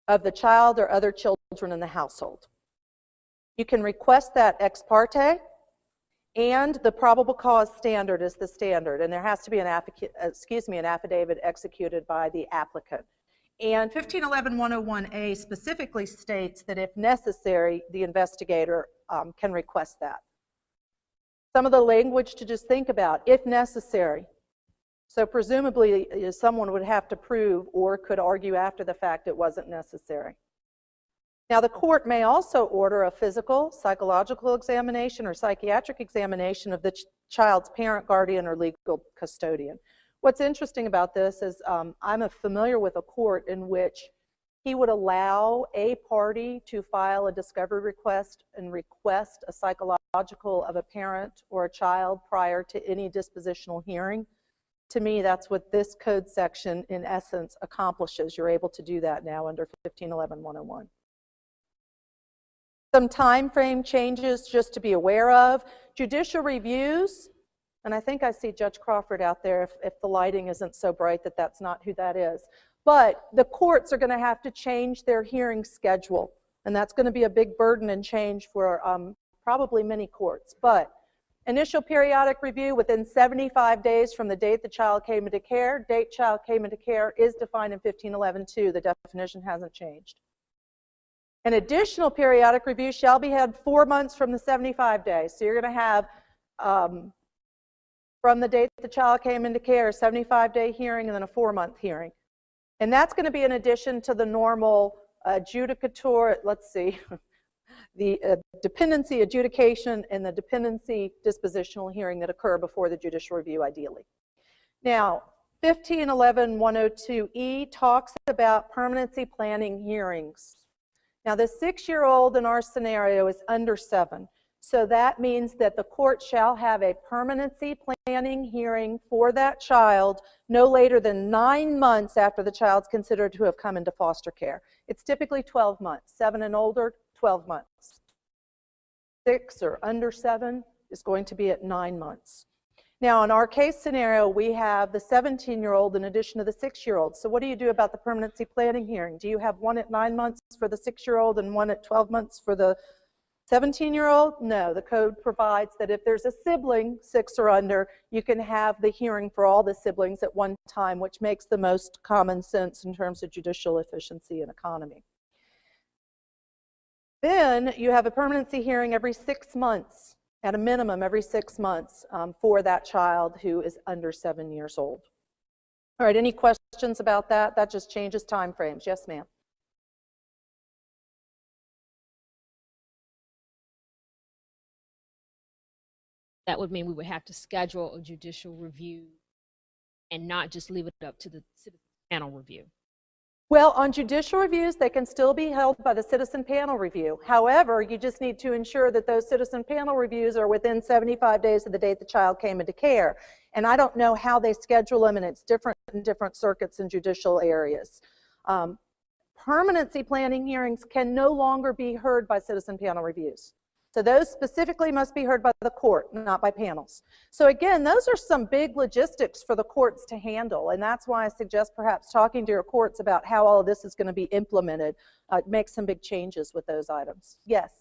of the child or other children in the household. You can request that ex parte, and the probable cause standard is the standard, and there has to be an affidavit executed by the applicant. And 1511-101A specifically states that if necessary, the investigator can request that. Some of the language to just think about, if necessary. So presumably someone would have to prove or could argue after the fact it wasn't necessary. Now the court may also order a physical, psychological examination or psychiatric examination of the child's parent, guardian, or legal custodian. What's interesting about this is I'm familiar with a court in which he would allow a party to file a discovery request and request a psychological of a parent or a child prior to any dispositional hearing. To me, that's what this code section in essence accomplishes. You're able to do that now under 1511-101. Some time frame changes just to be aware of. Judicial reviews, and I think I see Judge Crawford out there if the lighting isn't so bright that that's not who that is. But the courts are going to have to change their hearing schedule, and that's going to be a big burden and change for probably many courts. But initial periodic review within 75 days from the date the child came into care. Date child came into care is defined in 1511-2. The definition hasn't changed. An additional periodic review shall be had 4 months from the 75 days. So you're going to have from the date the child came into care, a 75-day hearing and then a 4-month hearing. And that's going to be in addition to the normal adjudicator, let's see, the dependency adjudication and the dependency dispositional hearing that occur before the judicial review ideally. Now, 1511-102E talks about permanency planning hearings. Now, the 6-year-old in our scenario is under 7. So that means that the court shall have a permanency planning hearing for that child no later than 9 months after the child's considered to have come into foster care. It's typically 12 months. 7 and older, 12 months. 6 or under 7 is going to be at 9 months. Now, in our case scenario, we have the 17-year-old in addition to the 6-year-old. So what do you do about the permanency planning hearing? Do you have one at 9 months for the 6-year-old and one at 12 months for the 17-year-old? No, the code provides that if there's a sibling, 6 or under, you can have the hearing for all the siblings at one time, which makes the most common sense in terms of judicial efficiency and economy. Then you have a permanency hearing every 6 months, at a minimum every 6 months for that child who is under 7 years old. All right, any questions about that? That just changes time frames. Yes, ma'am. That would mean we would have to schedule a judicial review and not just leave it up to the citizen panel review. Well, on judicial reviews, they can still be held by the citizen panel review. However, you just need to ensure that those citizen panel reviews are within 75 days of the date the child came into care. And I don't know how they schedule them, and it's different in different circuits and judicial areas. Permanency planning hearings can no longer be heard by citizen panel reviews. So those specifically must be heard by the court, not by panels. So again, those are some big logistics for the courts to handle, and that's why I suggest perhaps talking to your courts about how all of this is going to be implemented. Make some big changes with those items. Yes?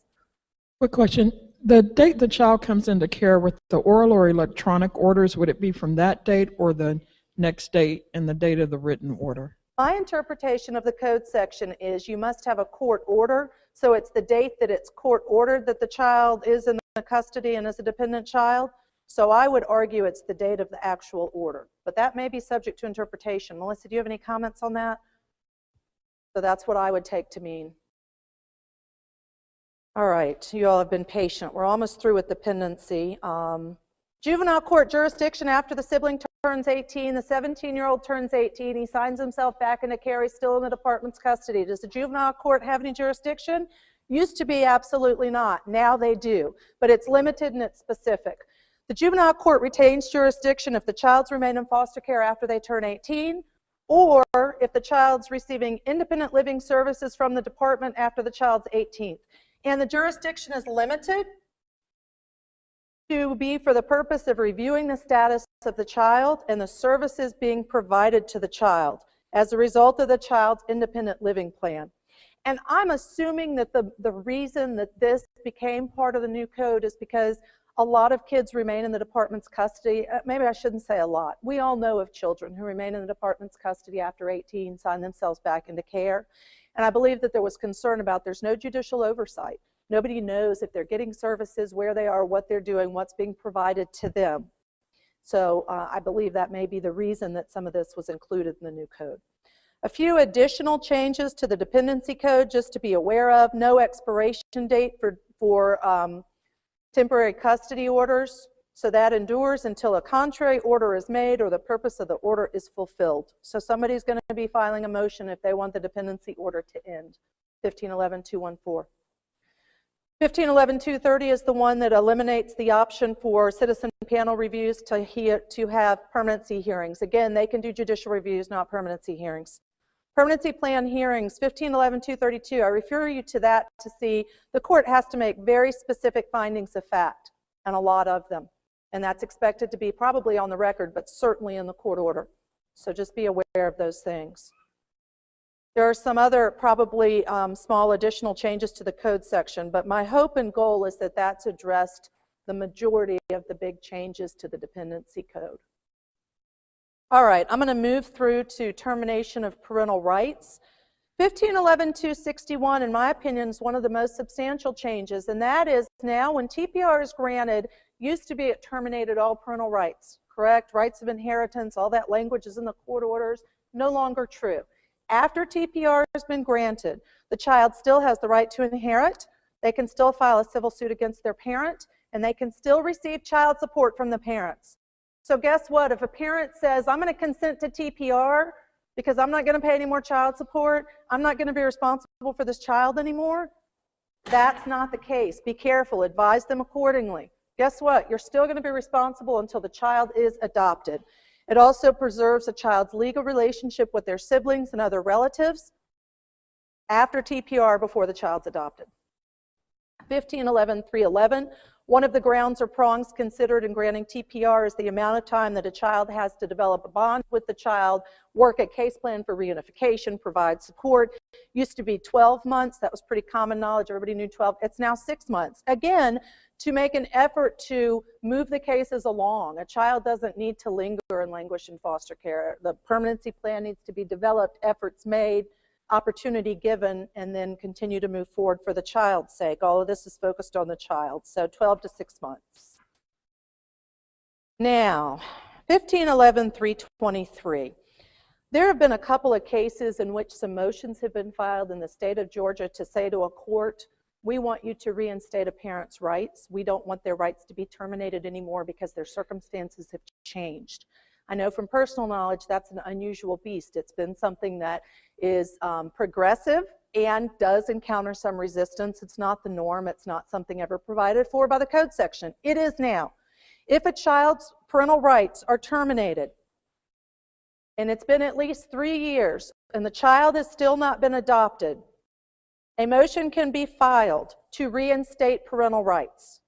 Quick question. The date the child comes into care with the oral or electronic orders, would it be from that date or the next date and the date of the written order? My interpretation of the code section is you must have a court order, so it's the date that it's court ordered that the child is in the custody and is a dependent child. So I would argue it's the date of the actual order, but that may be subject to interpretation. Melissa, do you have any comments on that? So that's what I would take to mean. All right, you all have been patient. We're almost through with dependency. Juvenile court jurisdiction after the sibling turns 18, the 17-year-old turns 18, he signs himself back into care, he's still in the department's custody. Does the juvenile court have any jurisdiction? Used to be absolutely not. Now they do, but it's limited and it's specific. The juvenile court retains jurisdiction if the child's remain in foster care after they turn 18, or if the child's receiving independent living services from the department after the child's 18th. And the jurisdiction is limited to be for the purpose of reviewing the status of the child and the services being provided to the child as a result of the child's independent living plan. And I'm assuming that the reason that this became part of the new code is because a lot of kids remain in the department's custody. Maybe I shouldn't say a lot. We all know of children who remain in the department's custody after 18, sign themselves back into care. And I believe that there was concern about there's no judicial oversight. Nobody knows if they're getting services, where they are, what they're doing, what's being provided to them. So I believe that may be the reason that some of this was included in the new code. A few additional changes to the dependency code just to be aware of. No expiration date for temporary custody orders. So that endures until a contrary order is made or the purpose of the order is fulfilled. So somebody's going to be filing a motion if they want the dependency order to end. 1511-214. 1511-230 is the one that eliminates the option for citizen panel reviews to have permanency hearings. Again, they can do judicial reviews, not permanency hearings. Permanency plan hearings, 1511-232. I refer you to that to see the court has to make very specific findings of fact, and a lot of them. And that's expected to be probably on the record, but certainly in the court order. So just be aware of those things. There are some other probably small additional changes to the code section, but my hope and goal is that that's addressed the majority of the big changes to the dependency code. All right, I'm going to move through to termination of parental rights. 1511-261, in my opinion, is one of the most substantial changes, and that is now when TPR is granted, used to be it terminated all parental rights, correct? Rights of inheritance, all that language is in the court orders, no longer true. After TPR has been granted, the child still has the right to inherit, they can still file a civil suit against their parent, and they can still receive child support from the parents. So guess what? If a parent says, I'm going to consent to TPR because I'm not going to pay any more child support, I'm not going to be responsible for this child anymore, that's not the case. Be careful. Advise them accordingly. Guess what? You're still going to be responsible until the child is adopted. It also preserves a child's legal relationship with their siblings and other relatives after TPR before the child's adopted. 1511-311, one of the grounds or prongs considered in granting TPR is the amount of time that a child has to develop a bond with the child, work a case plan for reunification, provide support. Used to be 12 months. That was pretty common knowledge. Everybody knew 12. It's now 6 months. Again, to make an effort to move the cases along. A child doesn't need to linger and languish in foster care. The permanency plan needs to be developed, efforts made, opportunity given, and then continue to move forward for the child's sake. All of this is focused on the child, so 12 to 6 months. Now, 1511-323. There have been a couple of cases in which some motions have been filed in the state of Georgia to say to a court, we want you to reinstate a parent's rights. We don't want their rights to be terminated anymore because their circumstances have changed. I know from personal knowledge that's an unusual beast. It's been something that is progressive and does encounter some resistance. It's not the norm. It's not something ever provided for by the code section. It is now. If a child's parental rights are terminated and it's been at least 3 years and the child has still not been adopted, a motion can be filed to reinstate parental rights.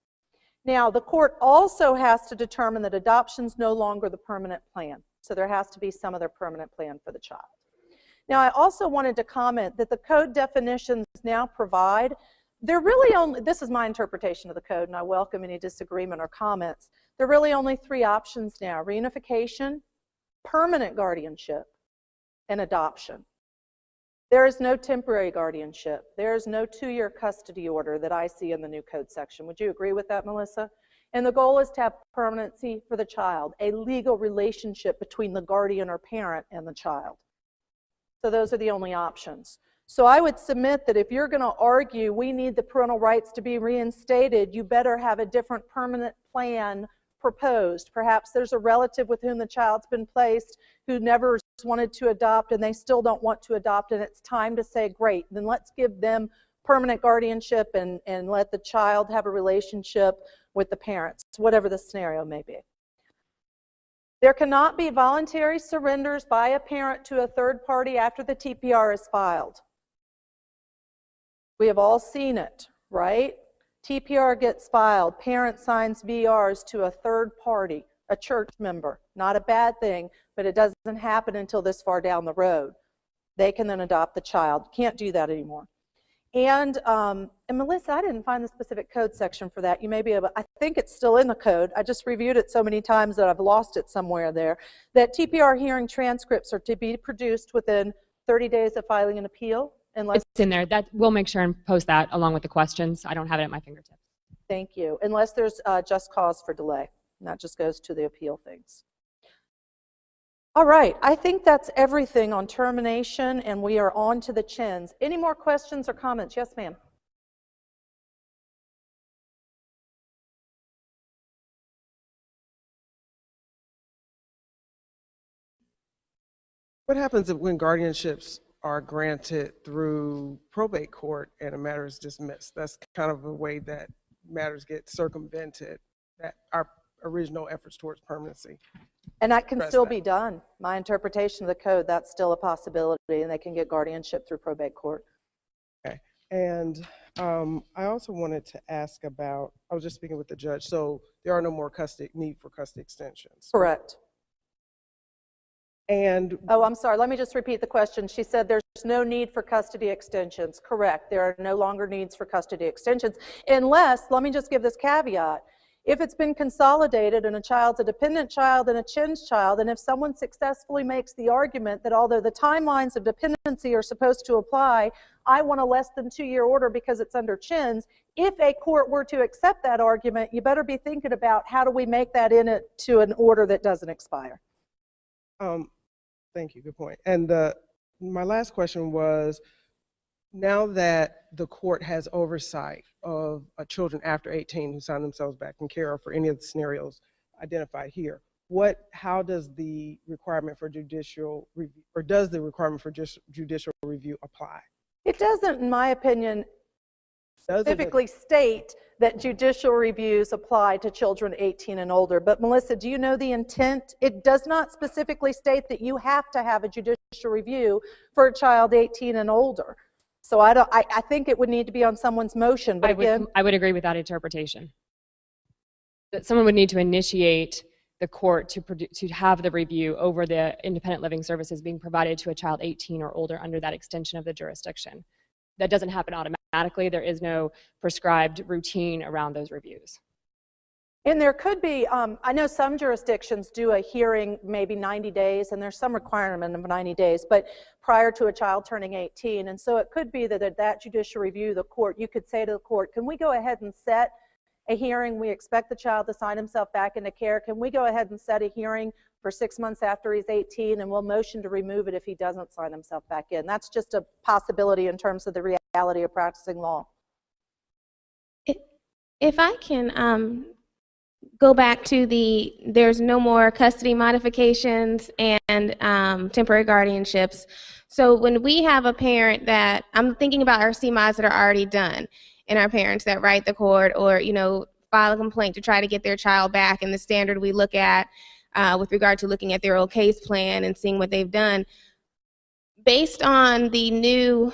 Now, the court also has to determine that adoption is no longer the permanent plan. So there has to be some other permanent plan for the child. Now, I also wanted to comment that the code definitions now provide, they're really only, this is my interpretation of the code, and I welcome any disagreement or comments. There are really only 3 options now: reunification, permanent guardianship, and adoption. There is no temporary guardianship. There is no 2-year custody order that I see in the new code section. Would you agree with that, Melissa? And the goal is to have permanency for the child, a legal relationship between the guardian or parent and the child. So those are the only options. So I would submit that if you're going to argue we need the parental rights to be reinstated, you better have a different permanent plan proposed. Perhaps there's a relative with whom the child's been placed who never wanted to adopt and they still don't want to adopt, and it's time to say, great, then let's give them permanent guardianship and let the child have a relationship with the parents, whatever the scenario may be. There cannot be voluntary surrenders by a parent to a third party after the TPR is filed. We have all seen it, right? TPR gets filed, parent signs VRs to a third party, a church member. Not a bad thing, but it doesn't happen until this far down the road. They can then adopt the child. Can't do that anymore. And Melissa, I didn't find the specific code section for that. You may be able, I think it's still in the code. I just reviewed it so many times that I've lost it somewhere there. That TPR hearing transcripts are to be produced within 30 days of filing an appeal Unless, It's in there. That we'll make sure and post that along with the questions. I don't have it at my fingertips. thank you. Unless there's just cause for delay. And that just goes to the appeal things. All right, I think that's everything on termination, and we are on to the chins. Any more questions or comments? Yes, ma'am. What happens when guardianships are granted through probate court and a matter is dismissed? That's kind of a way that matters get circumvented, that our original efforts towards permanency. And that can still be done. My interpretation of the code, that's still a possibility, and they can get guardianship through probate court. Okay. And I also wanted to ask about, I was just speaking with the judge, so there are no more need for custody extensions. Correct. And oh, I'm sorry, let me just repeat the question. She said there's no need for custody extensions. Correct, there are no longer needs for custody extensions unless, let me just give this caveat, if it's been consolidated and a child's a dependent child and a CHINS child, and if someone successfully makes the argument that although the timelines of dependency are supposed to apply, I want a less than 2-year order because it's under CHINS, if a court were to accept that argument, you better be thinking about how do we make that into an order that doesn't expire. Thank you, good point. And my last question was, now that the court has oversight of children after 18 who sign themselves back in care for any of the scenarios identified here, how does the requirement for judicial review, or does the requirement for judicial review apply? It doesn't, in my opinion, specifically state that judicial reviews apply to children 18 and older. But Melissa, do you know the intent? It does not specifically state that you have to have a judicial review for a child 18 and older. So I think it would need to be on someone's motion. But I would agree with that interpretation. That someone would need to initiate the court to have the review over the independent living services being provided to a child 18 or older under that extension of the jurisdiction. That doesn't happen automatically. There is no prescribed routine around those reviews. And there could be, I know some jurisdictions do a hearing maybe 90 days, and there's some requirement of 90 days, but prior to a child turning 18. And so it could be that at that judicial review, the court, you could say to the court, can we go ahead and set a hearing? We expect the child to sign himself back into care. Can we go ahead and set a hearing for 6 months after he's 18, and we'll motion to remove it if he doesn't sign himself back in? That's just a possibility in terms of the reality of practicing law. If I can go back to there's no more custody modifications and temporary guardianships. So when we have a parent that, I'm thinking about our CMODs that are already done, and our parents that write the court or, file a complaint to try to get their child back, and the standard we look at with regard to looking at their old case plan and seeing what they've done, based on the new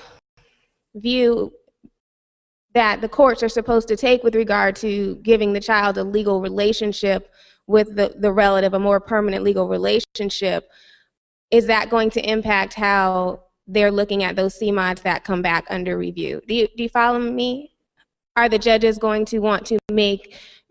view that the courts are supposed to take with regard to giving the child a legal relationship with the relative, a more permanent legal relationship, is that going to impact how they're looking at those CMODs that come back under review? Do you follow me? Are the judges going to want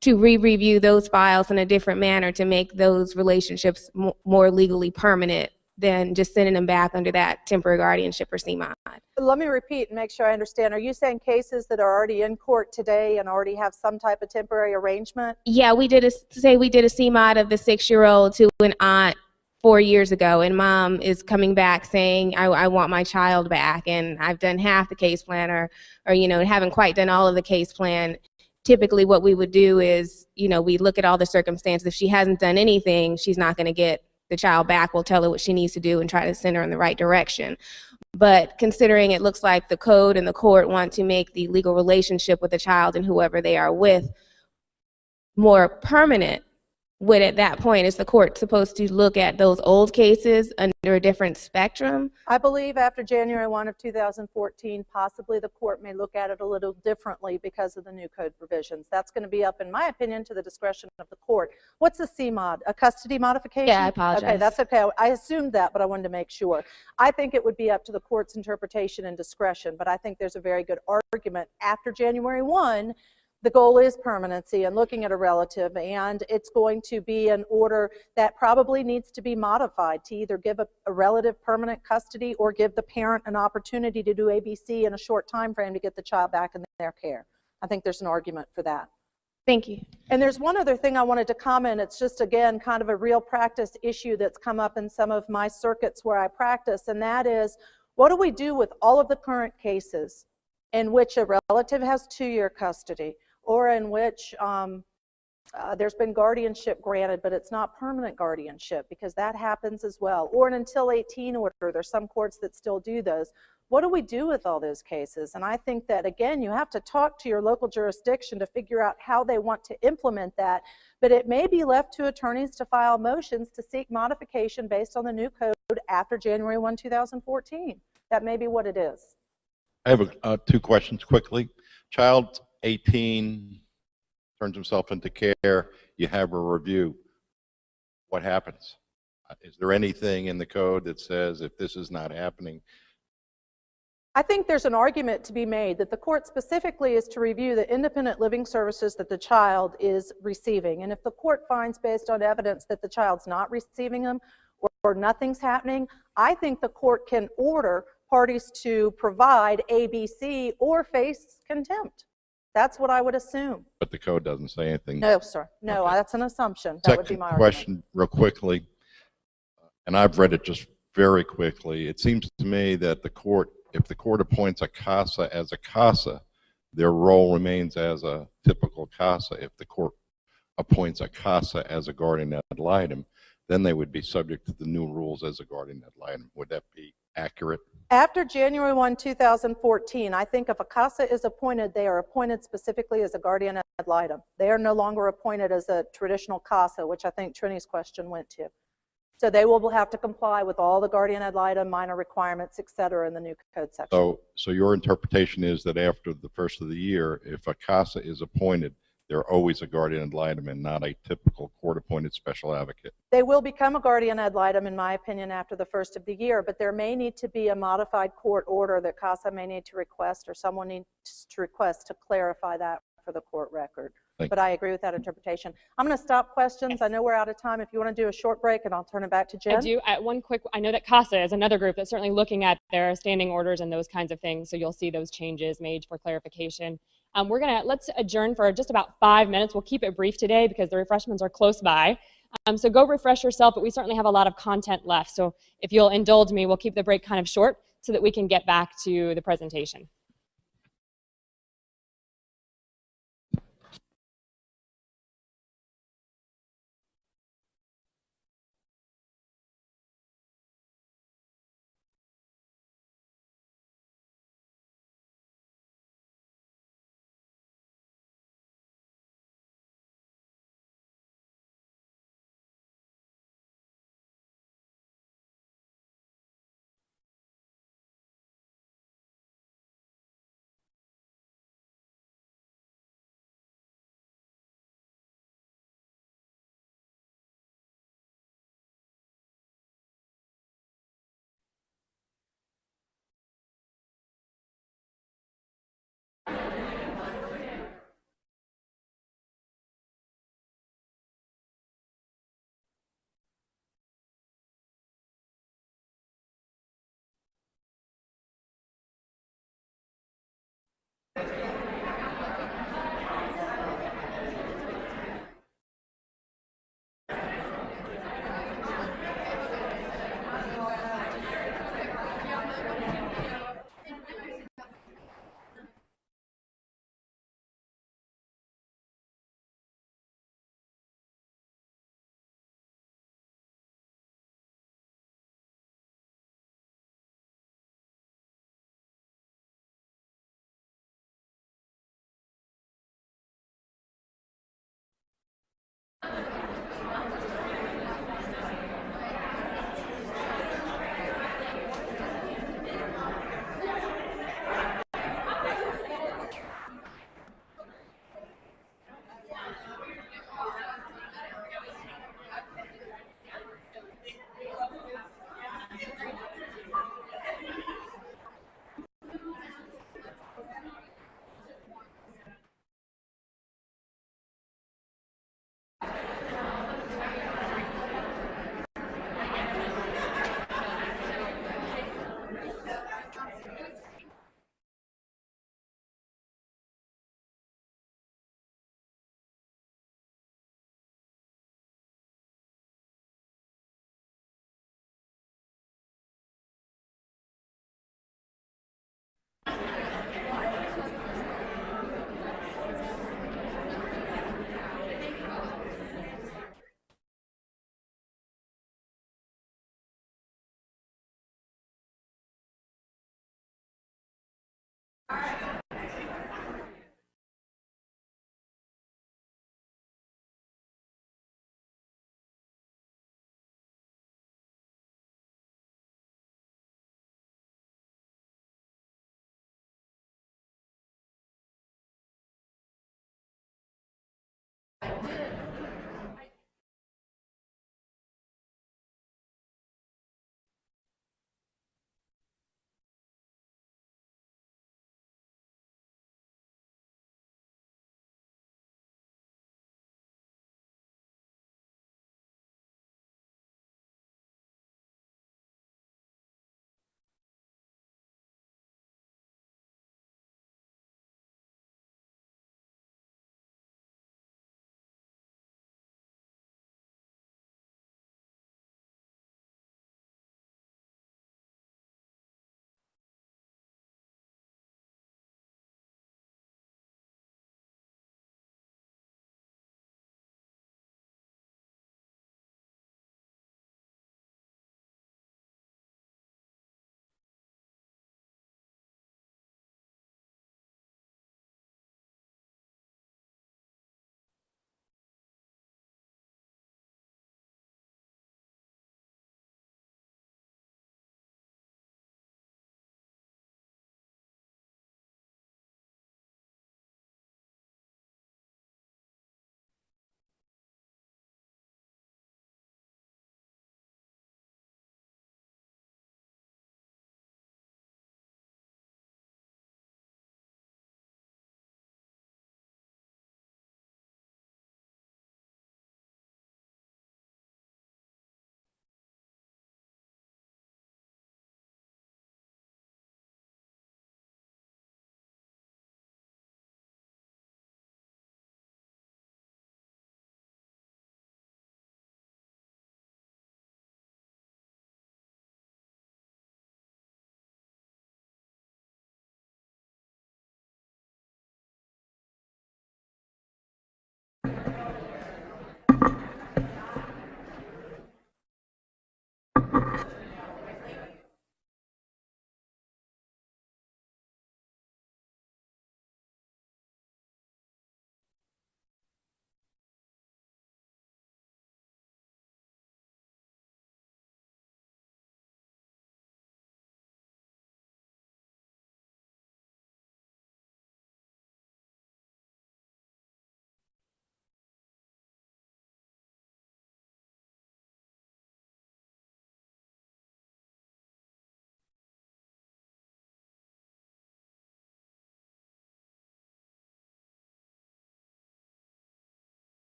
to re-review those files in a different manner to make those relationships more legally permanent than just sending them back under that temporary guardianship or CMOD? Let me repeat and make sure I understand. Are you saying cases that are already in court today and already have some type of temporary arrangement? Yeah, we did a CMOD of the 6-year-old to an aunt 4 years ago, and mom is coming back saying, I want my child back, and I've done half the case plan or haven't quite done all of the case plan. Typically what we would do is, we look at all the circumstances. If she hasn't done anything, she's not going to get the child back. We'll tell her what she needs to do and try to send her in the right direction. But considering it looks like the code and the court want to make the legal relationship with the child and whoever they are with more permanent, at that point, is the court supposed to look at those old cases under a different spectrum? I believe after January 1 of 2014, possibly the court may look at it a little differently because of the new code provisions. That's going to be up, in my opinion, to the discretion of the court. What's a CMOD? A custody modification? Yeah, I apologize. Okay, that's okay. I assumed that, but I wanted to make sure. I think it would be up to the court's interpretation and discretion, but I think there's a very good argument after January 1 The goal is permanency and looking at a relative, and it's going to be an order that probably needs to be modified to either give a relative permanent custody or give the parent an opportunity to do ABC in a short time frame to get the child back in their care. I think there's an argument for that. Thank you. And there's one other thing I wanted to comment. It's just, again, kind of a real practice issue that's come up in some of my circuits where I practice, and that is, what do we do with all of the current cases in which a relative has 2-year custody, or in which there's been guardianship granted, but it's not permanent guardianship, because that happens as well, or an until 18 order. There's some courts that still do those. What do we do with all those cases? And I think that, again, you have to talk to your local jurisdiction to figure out how they want to implement that, but it may be left to attorneys to file motions to seek modification based on the new code after January 1, 2014. That may be what it is. I have 2 questions quickly. Child 18 turns himself into care, you have a review. What happens? Is there anything in the code that says if this is not happening? I think there's an argument to be made that the court specifically is to review the independent living services that the child is receiving. And if the court finds, based on evidence, that the child's not receiving them or nothing's happening, I think the court can order parties to provide ABC or face contempt. That's what I would assume. But the code doesn't say anything. No, sir. No, Okay. that's an assumption. That would be my Second question, real quickly, and I've read it just very quickly. It seems to me that the court, if the court appoints a CASA as a CASA, their role remains as a typical CASA. If the court appoints a CASA as a guardian ad litem, then they would be subject to the new rules as a guardian ad litem. Would that be accurate? After January 1, 2014, I think if a CASA is appointed, they are appointed specifically as a guardian ad litem. They are no longer appointed as a traditional CASA, which I think Trini's question went to. So they will have to comply with all the guardian ad litem, minor requirements, et cetera, in the new code section. So your interpretation is that after the first of the year, if a CASA is appointed, they're always a guardian ad litem and not a typical court-appointed special advocate. They will become a guardian ad litem, in my opinion, after the first of the year, but there may need to be a modified court order that CASA may need to request, or someone needs to request to clarify that for the court record. But I agree with that interpretation. I'm going to stop questions. Yes. I know we're out of time. If you want to do a short break, and I'll turn it back to Jen. I do. I know that CASA is another group that's certainly looking at their standing orders and those kinds of things, so you'll see those changes made for clarification. Let's adjourn for just about 5 minutes. We'll keep it brief today because the refreshments are close by. So go refresh yourself, but we certainly have a lot of content left. So if you'll indulge me, we'll keep the break kind of short so that we can get back to the presentation.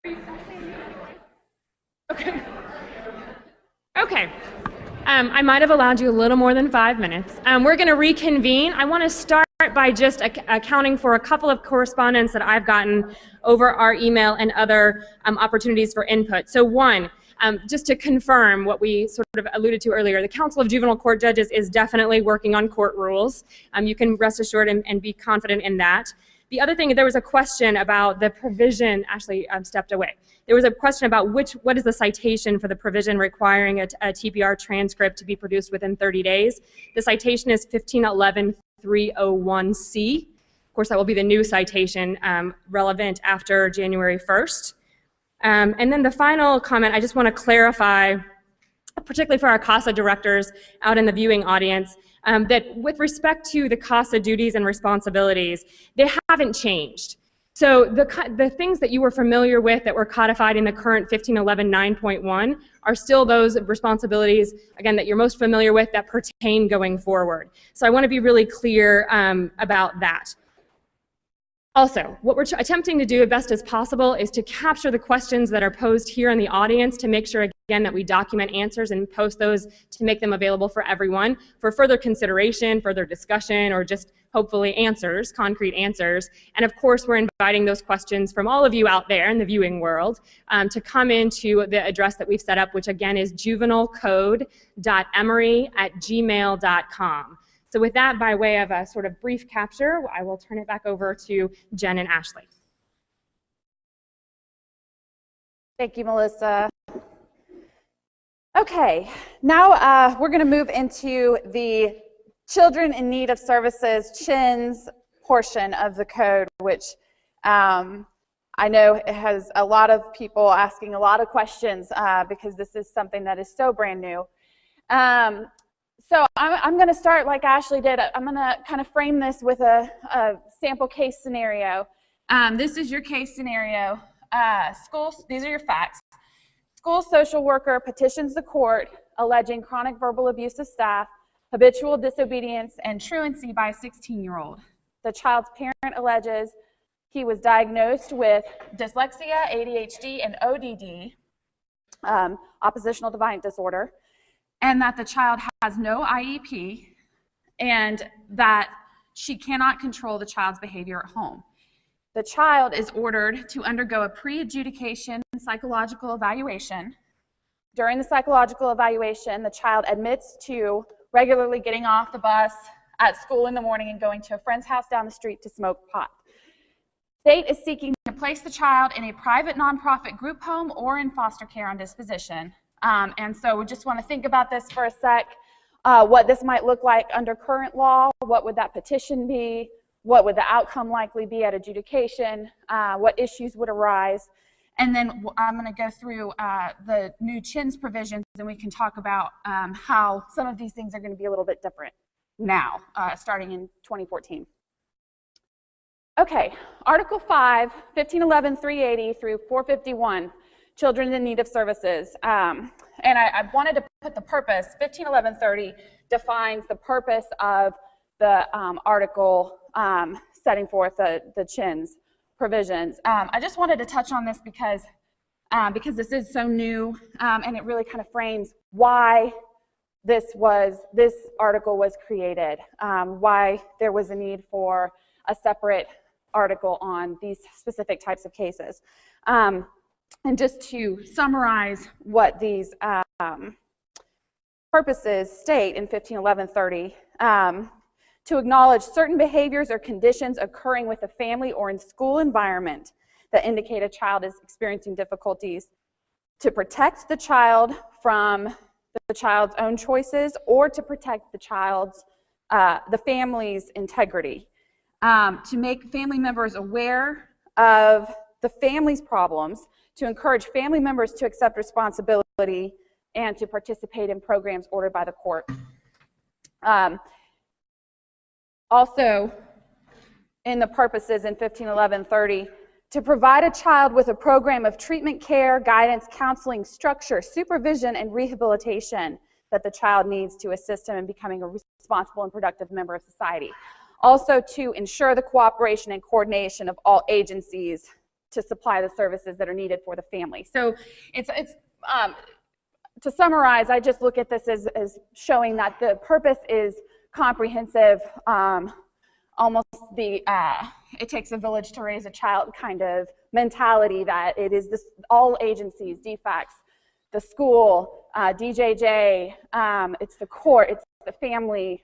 Okay. Okay. I might have allowed you a little more than 5 minutes. We're going to reconvene. I want to start by just accounting for a couple of correspondence that I've gotten over our email and other opportunities for input. So one, just to confirm what we sort of alluded to earlier, the Council of Juvenile Court Judges is definitely working on court rules. You can rest assured and be confident in that. The other thing, there was a question about the provision. Ashley stepped away. There was a question about what is the citation for the provision requiring a TPR transcript to be produced within 30 days. The citation is 1511-301C. Of course, that will be the new citation relevant after January 1st. And then the final comment, I just want to clarify, particularly for our CASA directors out in the viewing audience, that with respect to the CASA duties and responsibilities, they haven't changed. So the things that you were familiar with that were codified in the current 1511-9.1 are still those responsibilities, again, that you're most familiar with that pertain going forward. So I want to be really clear about that. Also, what we're attempting to do as best as possible is to capture the questions that are posed here in the audience to make sure, again, that we document answers and post those to make them available for everyone for further consideration, further discussion, or just hopefully answers, concrete answers. And of course, we're inviting those questions from all of you out there in the viewing world to come into the address that we've set up, which again is juvenilecode.emory@gmail.com. So with that, by way of a sort of brief capture, I will turn it back over to Jen and Ashley. Thank you, Melissa. Okay, now we're going to move into the Children in Need of Services, CHINS portion of the code, which I know it has a lot of people asking a lot of questions because this is something that is so brand new. So I'm going to start like Ashley did. I'm going to kind of frame this with a sample case scenario. This is your case scenario. These are your facts. School social worker petitions the court alleging chronic verbal abuse of staff, habitual disobedience, and truancy by a 16-year-old. The child's parent alleges he was diagnosed with dyslexia, ADHD, and ODD, oppositional defiant disorder, and that the child has no IEP, and that she cannot control the child's behavior at home. The child is ordered to undergo a pre-adjudication psychological evaluation. During the psychological evaluation, the child admits to regularly getting off the bus at school in the morning and going to a friend's house down the street to smoke pot. State is seeking to place the child in a private nonprofit group home or in foster care on disposition. And so we just want to think about this for a sec, what this might look like under current law, what would that petition be, what would the outcome likely be at adjudication, what issues would arise, and then I'm going to go through the new CHINS provisions, and we can talk about how some of these things are going to be a little bit different now, starting in 2014. Okay, Article 5, 1511-380 through 451. Children in Need of Services. And I wanted to put the purpose. 1511-30 defines the purpose of the article setting forth the CHINS provisions. I just wanted to touch on this because this is so new and it really kind of frames why this article was created, why there was a need for a separate article on these specific types of cases. And just to summarize what these purposes state in 1511-30, to acknowledge certain behaviors or conditions occurring with a family or in school environment that indicate a child is experiencing difficulties, to protect the child from the child's own choices or to protect the family's integrity, to make family members aware of the family's problems, to encourage family members to accept responsibility, and to participate in programs ordered by the court. Also, in the purposes in 1511-30, to provide a child with a program of treatment, care, guidance, counseling, structure, supervision, and rehabilitation that the child needs to assist him in becoming a responsible and productive member of society. Also, to ensure the cooperation and coordination of all agencies to supply the services that are needed for the family. So to summarize, I just look at this as showing that the purpose is comprehensive, almost the it takes a village to raise a child kind of mentality, that it is this, all agencies, DFACS, the school, DJJ, it's the court, it's the family,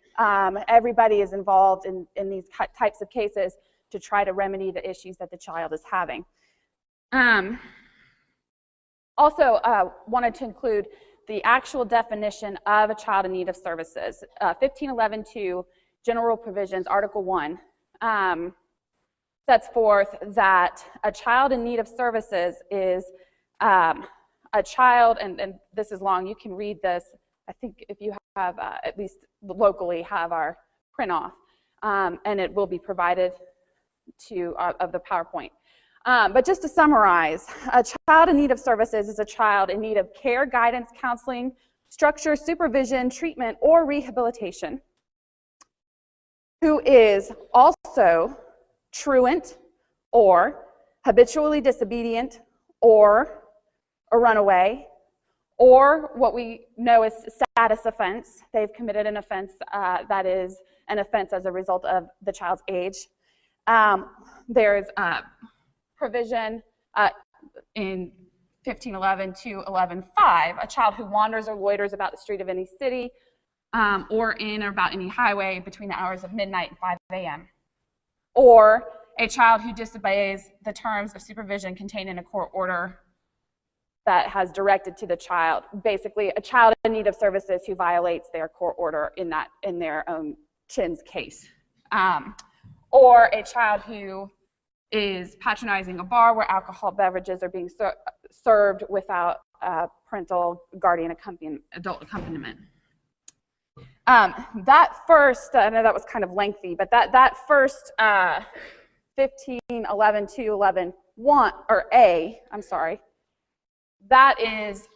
everybody is involved in these types of cases to try to remedy the issues that the child is having. Also wanted to include the actual definition of a child in need of services. 1511-2, General Provisions, Article 1, sets forth that a child in need of services is a child, and this is long, you can read this, I think if you have, at least locally, have our print off, and it will be provided to of the PowerPoint. But just to summarize, a child in need of services is a child in need of care, guidance, counseling, structure, supervision, treatment, or rehabilitation, who is also truant or habitually disobedient or a runaway, or what we know as status offense. They've committed an offense that is an offense as a result of the child's age. There's provision in 1511-211-5, a child who wanders or loiters about the street of any city or in or about any highway between the hours of midnight and 5 a.m. Or a child who disobeys the terms of supervision contained in a court order that has directed to the child. Basically, a child in need of services who violates their court order in their own Chin's case. Or a child who is patronizing a bar where alcohol beverages are being served without parental guardian adult accompaniment. That first, I know that was kind of lengthy, but that first 1511-211-1, or A, I'm sorry, that is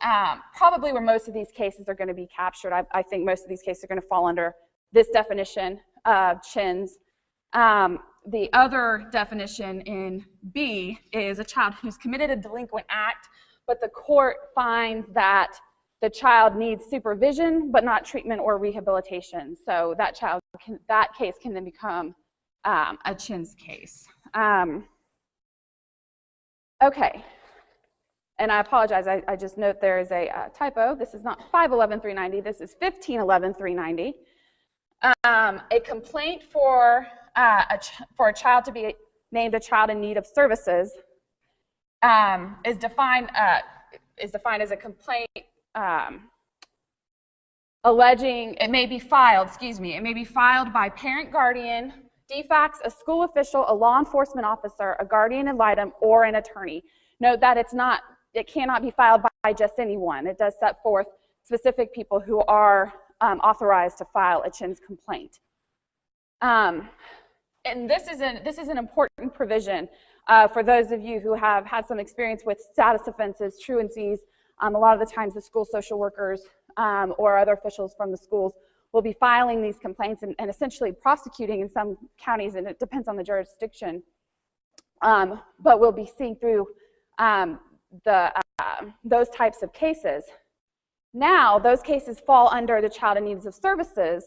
probably where most of these cases are going to be captured. I think most of these cases are going to fall under this definition of Chin's. The other definition in B is a child who's committed a delinquent act, but the court finds that the child needs supervision, but not treatment or rehabilitation. So that case can then become a Chin's case. Okay. And I apologize, I just note there is a typo. This is not 511-390, this is 1511-390. A complaint for a child to be named a child in need of services is defined as a complaint alleging, it may be filed by parent, guardian, DFACS, a school official, a law enforcement officer, a guardian ad litem, or an attorney. Note that it cannot be filed by just anyone. It does set forth specific people who are authorized to file a Chin's complaint. And this is an important provision for those of you who have had some experience with status offenses, truancies. A lot of the times the school social workers or other officials from the schools will be filing these complaints and essentially prosecuting in some counties, and it depends on the jurisdiction, but we'll be seeing through those types of cases. Now, those cases fall under the child in needs of services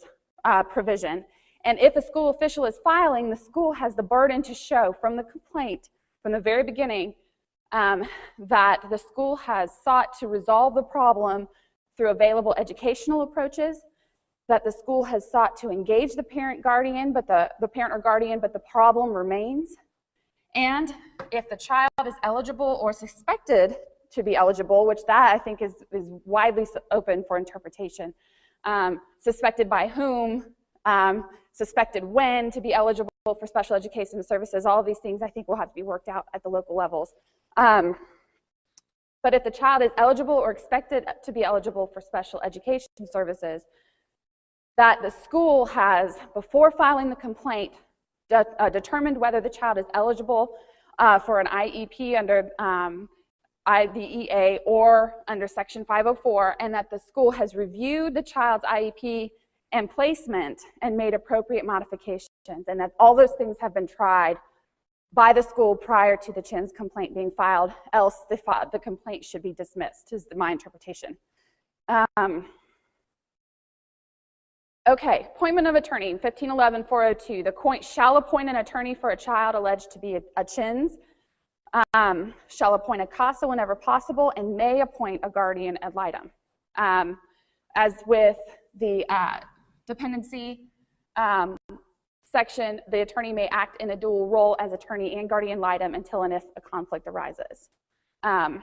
provision. And if a school official is filing, the school has the burden to show from the complaint, from the very beginning, that the school has sought to resolve the problem through available educational approaches, that the school has sought to engage the parent guardian, but the parent or guardian, but the problem remains. And if the child is eligible or suspected to be eligible, which that I think is widely open for interpretation, suspected by whom, suspected when to be eligible for special education services, all of these things I think will have to be worked out at the local levels. But if the child is eligible or expected to be eligible for special education services, that the school has, before filing the complaint, determined whether the child is eligible for an IEP under IDEA or under Section 504, and that the school has reviewed the child's IEP and placement and made appropriate modifications, and that all those things have been tried by the school prior to the CHIN's complaint being filed, else the complaint should be dismissed, is my interpretation. Okay, appointment of attorney, 1511-402. The court shall appoint an attorney for a child alleged to be a CHIN's, shall appoint a CASA whenever possible, and may appoint a guardian ad litem. As with the dependency section, the attorney may act in a dual role as attorney and guardian ad litem until and if a conflict arises. I'm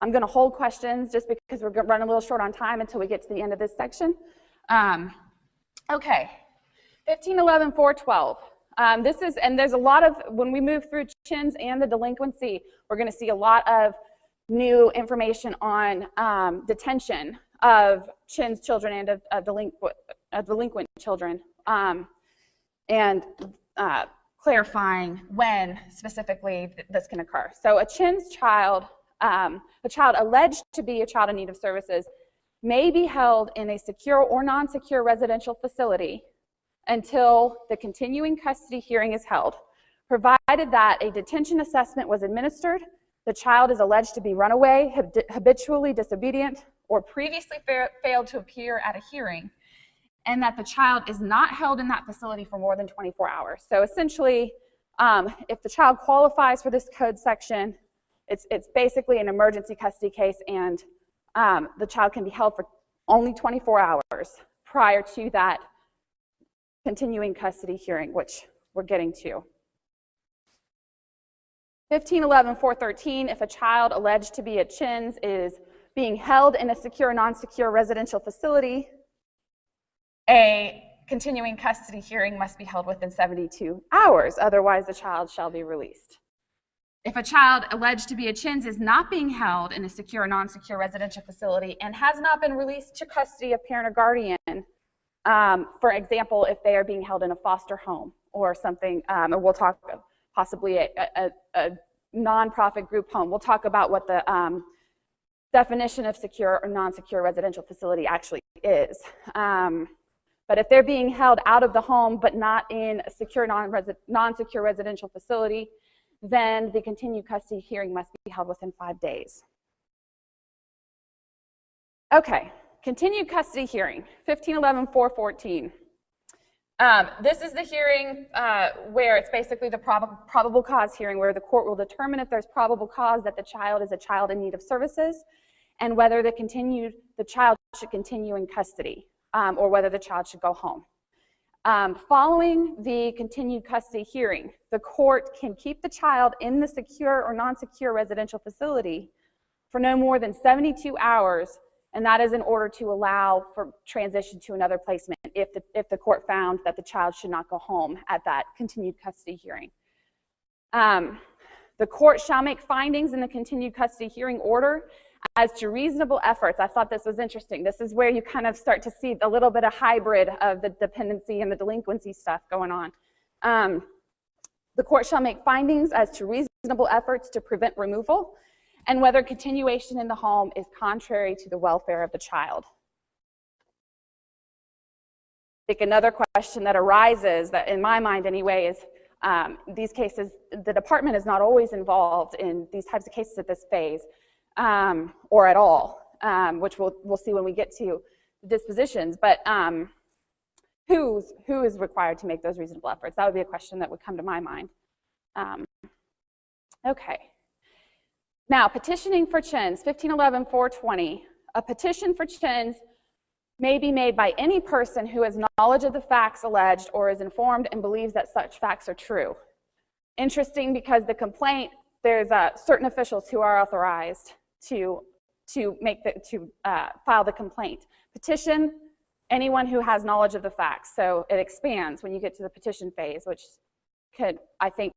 going to hold questions just because we're running a little short on time until we get to the end of this section. Okay, 1511-412. And there's a lot of, when we move through CHINs and the delinquency, we're going to see a lot of new information on detention of CHINs children and of delinquent children, and clarifying when specifically this can occur. So a CHIN's child, a child alleged to be a child in need of services, may be held in a secure or non-secure residential facility until the continuing custody hearing is held, provided that a detention assessment was administered, the child is alleged to be runaway, habitually disobedient, or previously failed to appear at a hearing, and that the child is not held in that facility for more than 24 hours. So essentially, if the child qualifies for this code section, it's basically an emergency custody case, and the child can be held for only 24 hours prior to that continuing custody hearing, which we're getting to. 1511-413, if a child alleged to be a CHIN's is being held in a secure or non-secure residential facility, a continuing custody hearing must be held within 72 hours, otherwise the child shall be released. If a child alleged to be a CHIN's is not being held in a secure or non-secure residential facility and has not been released to custody of parent or guardian, for example, if they are being held in a foster home or something, or we'll talk possibly a nonprofit group home, we'll talk about what the definition of secure or non-secure residential facility actually is. But if they're being held out of the home but not in a secure non-secure residential facility, then the continued custody hearing must be held within 5 days. Okay, continued custody hearing, 1511-414. This is the hearing where it's basically the probable cause hearing, where the court will determine if there's probable cause that the child is a child in need of services and whether the child should continue in custody or whether the child should go home. Following the continued custody hearing, the court can keep the child in the secure or non-secure residential facility for no more than 72 hours, and that is in order to allow for transition to another placement if the court found that the child should not go home at that continued custody hearing. The court shall make findings in the continued custody hearing order as to reasonable efforts. I thought this was interesting. This is where you kind of start to see a little bit of hybrid of the dependency and the delinquency stuff going on. The court shall make findings as to reasonable efforts to prevent removal and whether continuation in the home is contrary to the welfare of the child. I think another question that arises, that in my mind anyway, is these cases, the department is not always involved in these types of cases at this phase. Or at all, which we'll see when we get to dispositions. But who is required to make those reasonable efforts? That would be a question that would come to my mind. Okay. Now, petitioning for CHINs, 1511-420. A petition for CHINs may be made by any person who has knowledge of the facts alleged or is informed and believes that such facts are true. Interesting, because the complaint, there's certain officials who are authorized to file the complaint. Petition, anyone who has knowledge of the facts. So it expands when you get to the petition phase, which could, I think,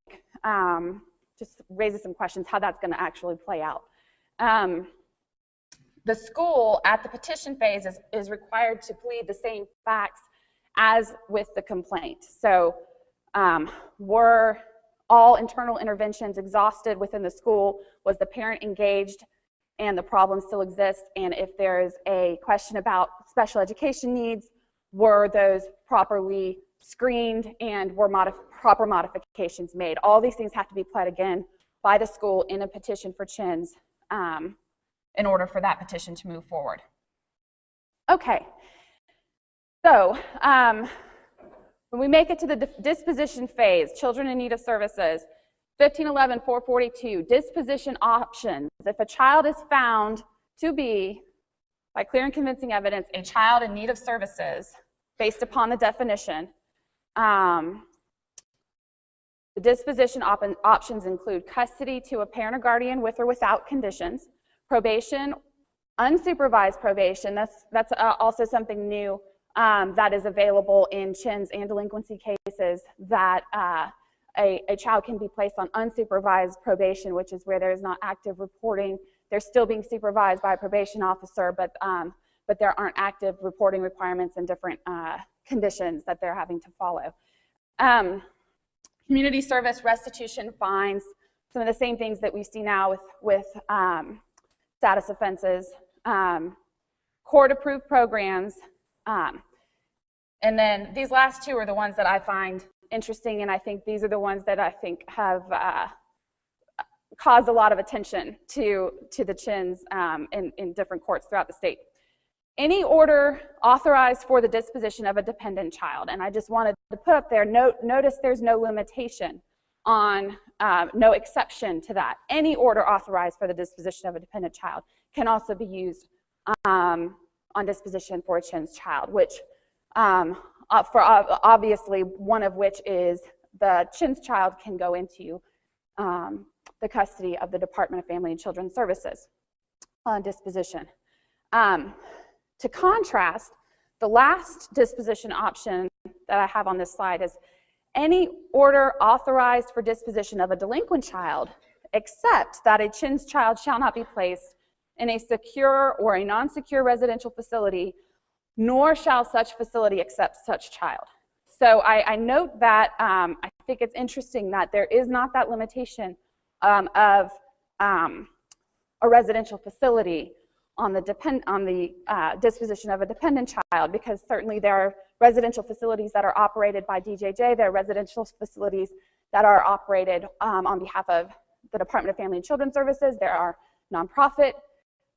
just raises some questions how that's going to actually play out. The school at the petition phase is required to plead the same facts as with the complaint. So were all internal interventions exhausted within the school? Was the parent engaged and the problem still exists? And if there's a question about special education needs, were those properly screened and were proper modifications made. All these things have to be pled again by the school in a petition for CHINS in order for that petition to move forward. Okay, so when we make it to the disposition phase, children in need of services, 1511-442, disposition options. If a child is found to be, by clear and convincing evidence, a child in need of services, based upon the definition, the disposition options include custody to a parent or guardian with or without conditions, probation, unsupervised probation. That's also something new that is available in CHINS and delinquency cases, that a child can be placed on unsupervised probation, which is where there is not active reporting. They're still being supervised by a probation officer, but there aren't active reporting requirements and different conditions that they're having to follow. Community service, restitution, fines, some of the same things that we see now with status offenses, court-approved programs, and then these last two are the ones that I find interesting, and I think these are the ones that I think have caused a lot of attention to the CHINS in different courts throughout the state. Any order authorized for the disposition of a dependent child, and I just wanted to put up there, notice there's no limitation on, no exception to that. Any order authorized for the disposition of a dependent child can also be used on disposition for a CHINS child, which for obviously one of which is the CHINS child can go into the custody of the Department of Family and Children's Services on disposition. To contrast, the last disposition option that I have on this slide is any order authorized for disposition of a delinquent child, except that a CHINS child shall not be placed in a secure or a non-secure residential facility, nor shall such facility accept such child. So I note that I think it's interesting that there is not that limitation of a residential facility on the disposition of a dependent child, because certainly there are residential facilities that are operated by DJJ, there are residential facilities that are operated on behalf of the Department of Family and Children's Services, there are nonprofit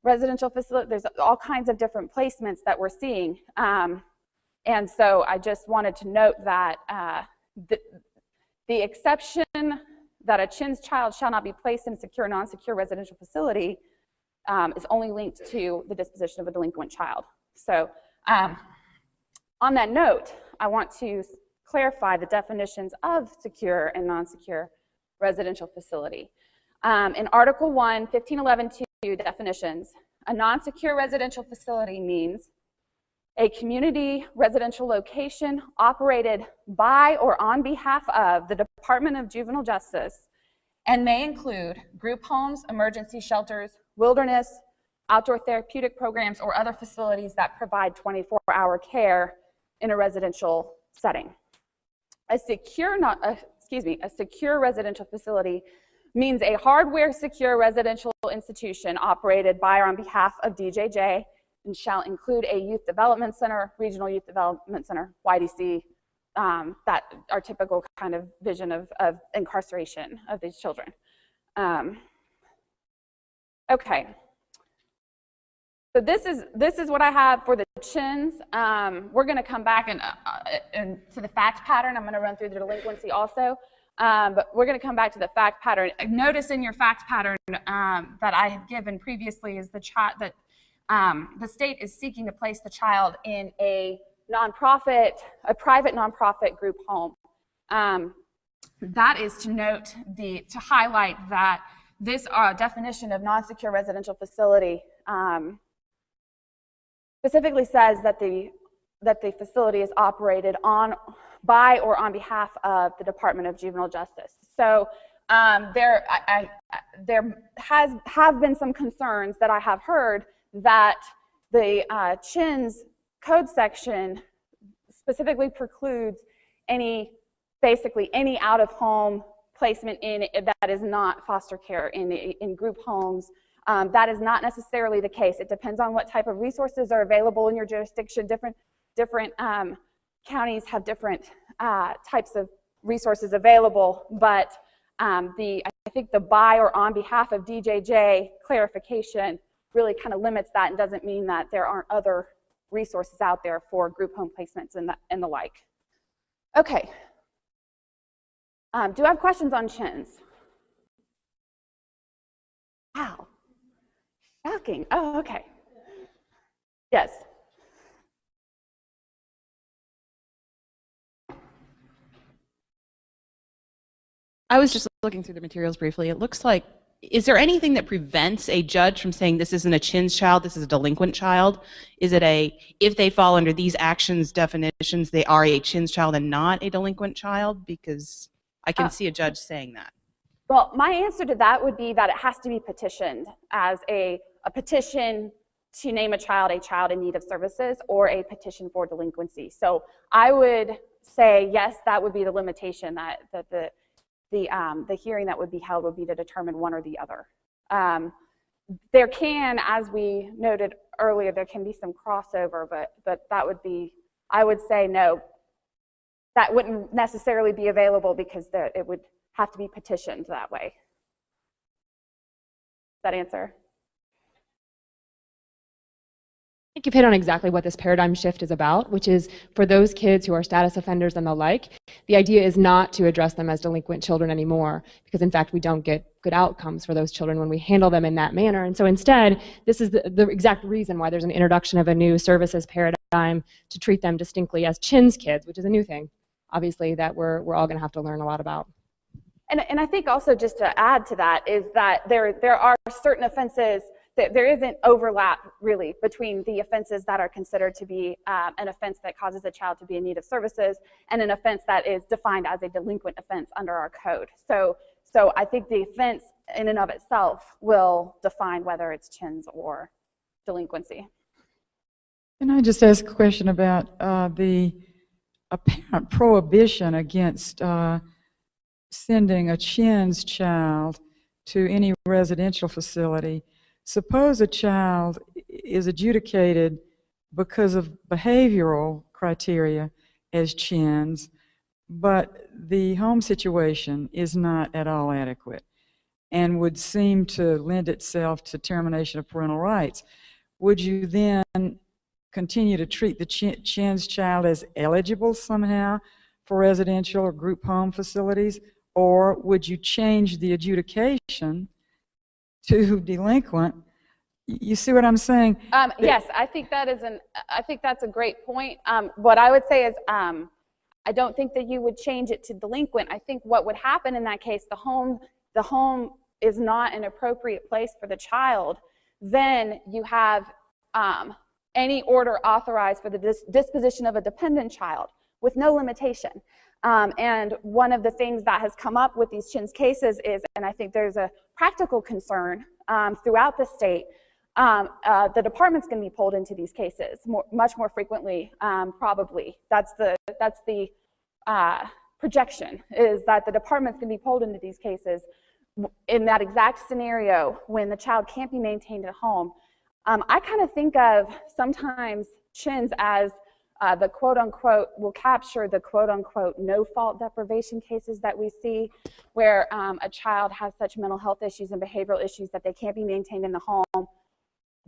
residential facilities, there's all kinds of different placements that we're seeing. And so I just wanted to note that the exception that a CHINS child shall not be placed in a secure or non-secure residential facility is only linked to the disposition of a delinquent child. So on that note, I want to clarify the definitions of secure and non-secure residential facility. In Article 1, 1511-2 definitions, a non-secure residential facility means a community residential location operated by or on behalf of the Department of Juvenile Justice and may include group homes, emergency shelters, wilderness, outdoor therapeutic programs, or other facilities that provide 24-hour care in a residential setting. A secure residential facility means a hardware secure residential institution operated by or on behalf of DJJ and shall include a youth development center, regional youth development center, YDC, that our typical kind of vision of incarceration of these children. Okay, so this is what I have for the CHINS. We're going to come back and to the fact pattern. I'm going to run through the delinquency also, but we're going to come back to the fact pattern. Notice in your fact pattern that I have given previously is the child that the state is seeking to place the child in a nonprofit, a private nonprofit group home. That is to note to highlight that this definition of non-secure residential facility specifically says that the facility is operated by or on behalf of the Department of Juvenile Justice. So there have been some concerns that I have heard that the CHINS code section specifically precludes basically any out-of-home placement that is not foster care in group homes. That is not necessarily the case. It depends on what type of resources are available in your jurisdiction. Different counties have different types of resources available, but I think the by or on behalf of DJJ clarification really kind of limits that and doesn't mean that there aren't other resources out there for group home placements and the like. Okay. Do I have questions on CHINs? Wow. Shocking. Oh, okay. Yes. I was just looking through the materials briefly. It looks like, is there anything that prevents a judge from saying this isn't a CHINS child, this is a delinquent child? Is it if they fall under these actions definitions, they are a CHINS child and not a delinquent child? Because I can see a judge saying that. Well, my answer to that would be that it has to be petitioned as a petition to name a child in need of services, or a petition for delinquency. So I would say, yes, that would be the limitation, that the hearing that would be held would be to determine one or the other. There can, as we noted earlier, there can be some crossover, but that would be, I would say no, that wouldn't necessarily be available because it would have to be petitioned that way. Does that answer? I think you've hit on exactly what this paradigm shift is about, which is for those kids who are status offenders and the like, the idea is not to address them as delinquent children anymore, because in fact we don't get good outcomes for those children when we handle them in that manner. And so instead, this is the exact reason why there's an introduction of a new services paradigm to treat them distinctly as CHINS kids, which is a new thing, obviously, that we're all going to have to learn a lot about. And I think also, just to add to that, is that there are certain offenses that there isn't overlap really between the offenses that are considered to be an offense that causes a child to be in need of services and an offense that is defined as a delinquent offense under our code. So I think the offense in and of itself will define whether it's CHINS or delinquency. Can I just ask a question about the apparent prohibition against sending a CHINS child to any residential facility? Suppose a child is adjudicated because of behavioral criteria as CHINS, but the home situation is not at all adequate and would seem to lend itself to termination of parental rights. Would you then continue to treat the CHINS child as eligible somehow for residential or group home facilities, or would you change the adjudication to delinquent? You see what I'm saying? Yes, I think that's a great point. What I would say is, I don't think that you would change it to delinquent. I think what would happen in that case, the home is not an appropriate place for the child. Then you have any order authorized for the disposition of a dependent child with no limitation. And one of the things that has come up with these CHINS cases is, and I think there's a practical concern throughout the state, the department's going to be pulled into these cases much more frequently, probably. That's the projection, is that the department's going to be pulled into these cases in that exact scenario when the child can't be maintained at home. I kind of think of sometimes CHINS as the quote-unquote, will capture the quote-unquote no-fault deprivation cases that we see, where a child has such mental health issues and behavioral issues that they can't be maintained in the home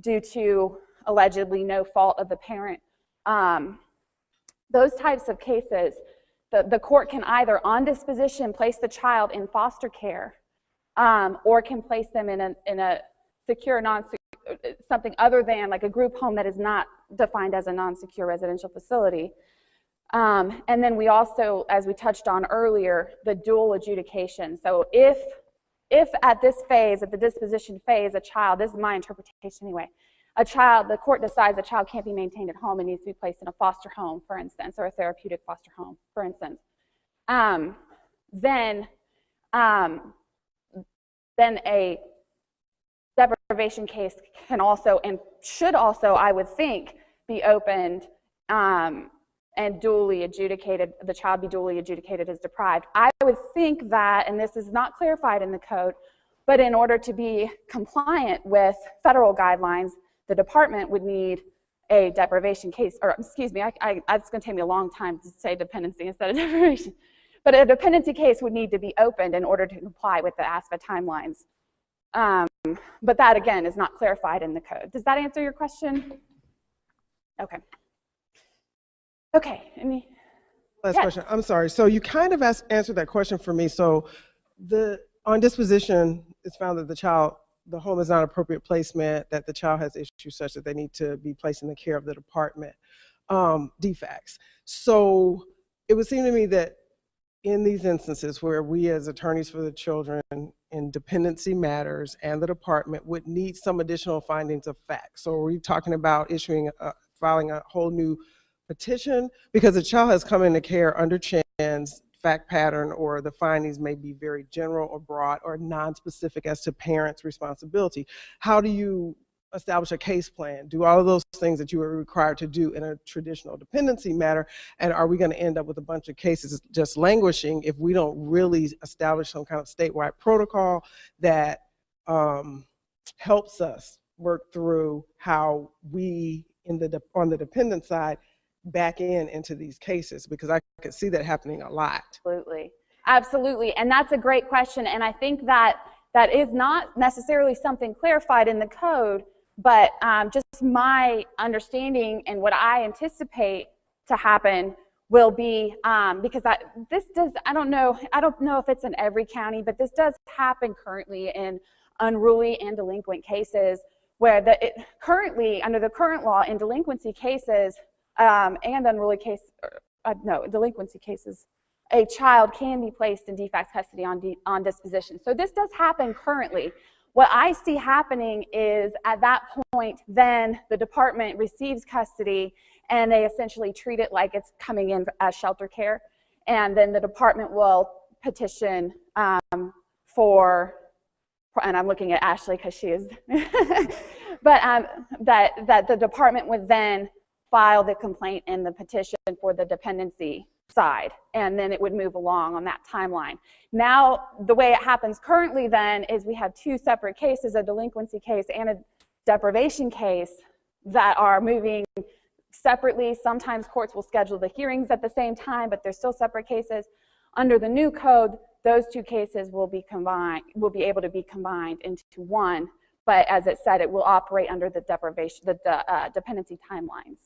due to allegedly no fault of the parent. Those types of cases, the court can either on disposition place the child in foster care, or can place them in a secure, something other than like a group home that is not defined as a non-secure residential facility. And then we also, as we touched on earlier, the dual adjudication. So if at this phase, at the disposition phase, a child, this is my interpretation anyway, the court decides a child can't be maintained at home and needs to be placed in a foster home, for instance, or a therapeutic foster home, for instance, then a deprivation case can also, and should also, I would think, be opened and duly adjudicated, the child be duly adjudicated as deprived. I would think that, and this is not clarified in the code, but in order to be compliant with federal guidelines, the department would need a deprivation case, or excuse me, it's going to take me a long time to say dependency instead of deprivation. But a dependency case would need to be opened in order to comply with the ASFA timelines. But that, again, is not clarified in the code. Does that answer your question? Okay. Okay. Last question. I'm sorry. So you kind of answered that question for me. So on disposition, it's found that the home is not appropriate placement, that the child has issues such that they need to be placed in the care of the department, defects. So it would seem to me that in these instances where we as attorneys for the children in dependency matters and the department would need some additional findings of fact. So are we talking about filing a whole new petition? Because the child has come into care under CHIN's fact pattern, or the findings may be very general or broad or non-specific as to parents' responsibility. How do you establish a case plan? Do all of those things that you are required to do in a traditional dependency matter? And are we going to end up with a bunch of cases just languishing if we don't really establish some kind of statewide protocol that helps us work through how we on the dependent side back into these cases? Because I could see that happening a lot. Absolutely. Absolutely. And that's a great question. And I think that is not necessarily something clarified in the code, but just my understanding and what I anticipate to happen will be, because I don't know if it's in every county, but this does happen currently in unruly and delinquent cases, where currently, under the current law, in delinquency cases and unruly delinquency cases, a child can be placed in de facto custody on disposition. So this does happen currently. What I see happening is, at that point, then the department receives custody and they essentially treat it like it's coming in as shelter care. And then the department will petition and I'm looking at Ashley because she is, but that the department would then file the complaint and the petition for the dependency side, and then it would move along on that timeline. Now, the way it happens currently then is we have two separate cases, a delinquency case and a deprivation case, that are moving separately. Sometimes courts will schedule the hearings at the same time, but they're still separate cases. Under the new code, those two cases will be able to be combined into one, but as it said, it will operate under the dependency timelines.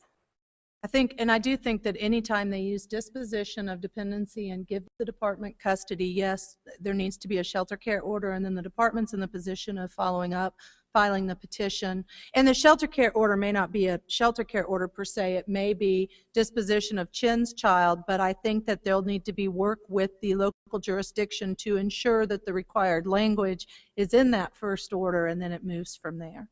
I do think that anytime they use disposition of dependency and give the department custody, yes, there needs to be a shelter care order, and then the department's in the position of following up, filing the petition. And the shelter care order may not be a shelter care order per se, it may be disposition of Chin's child, but I think that there'll need to be work with the local jurisdiction to ensure that the required language is in that first order, and then it moves from there.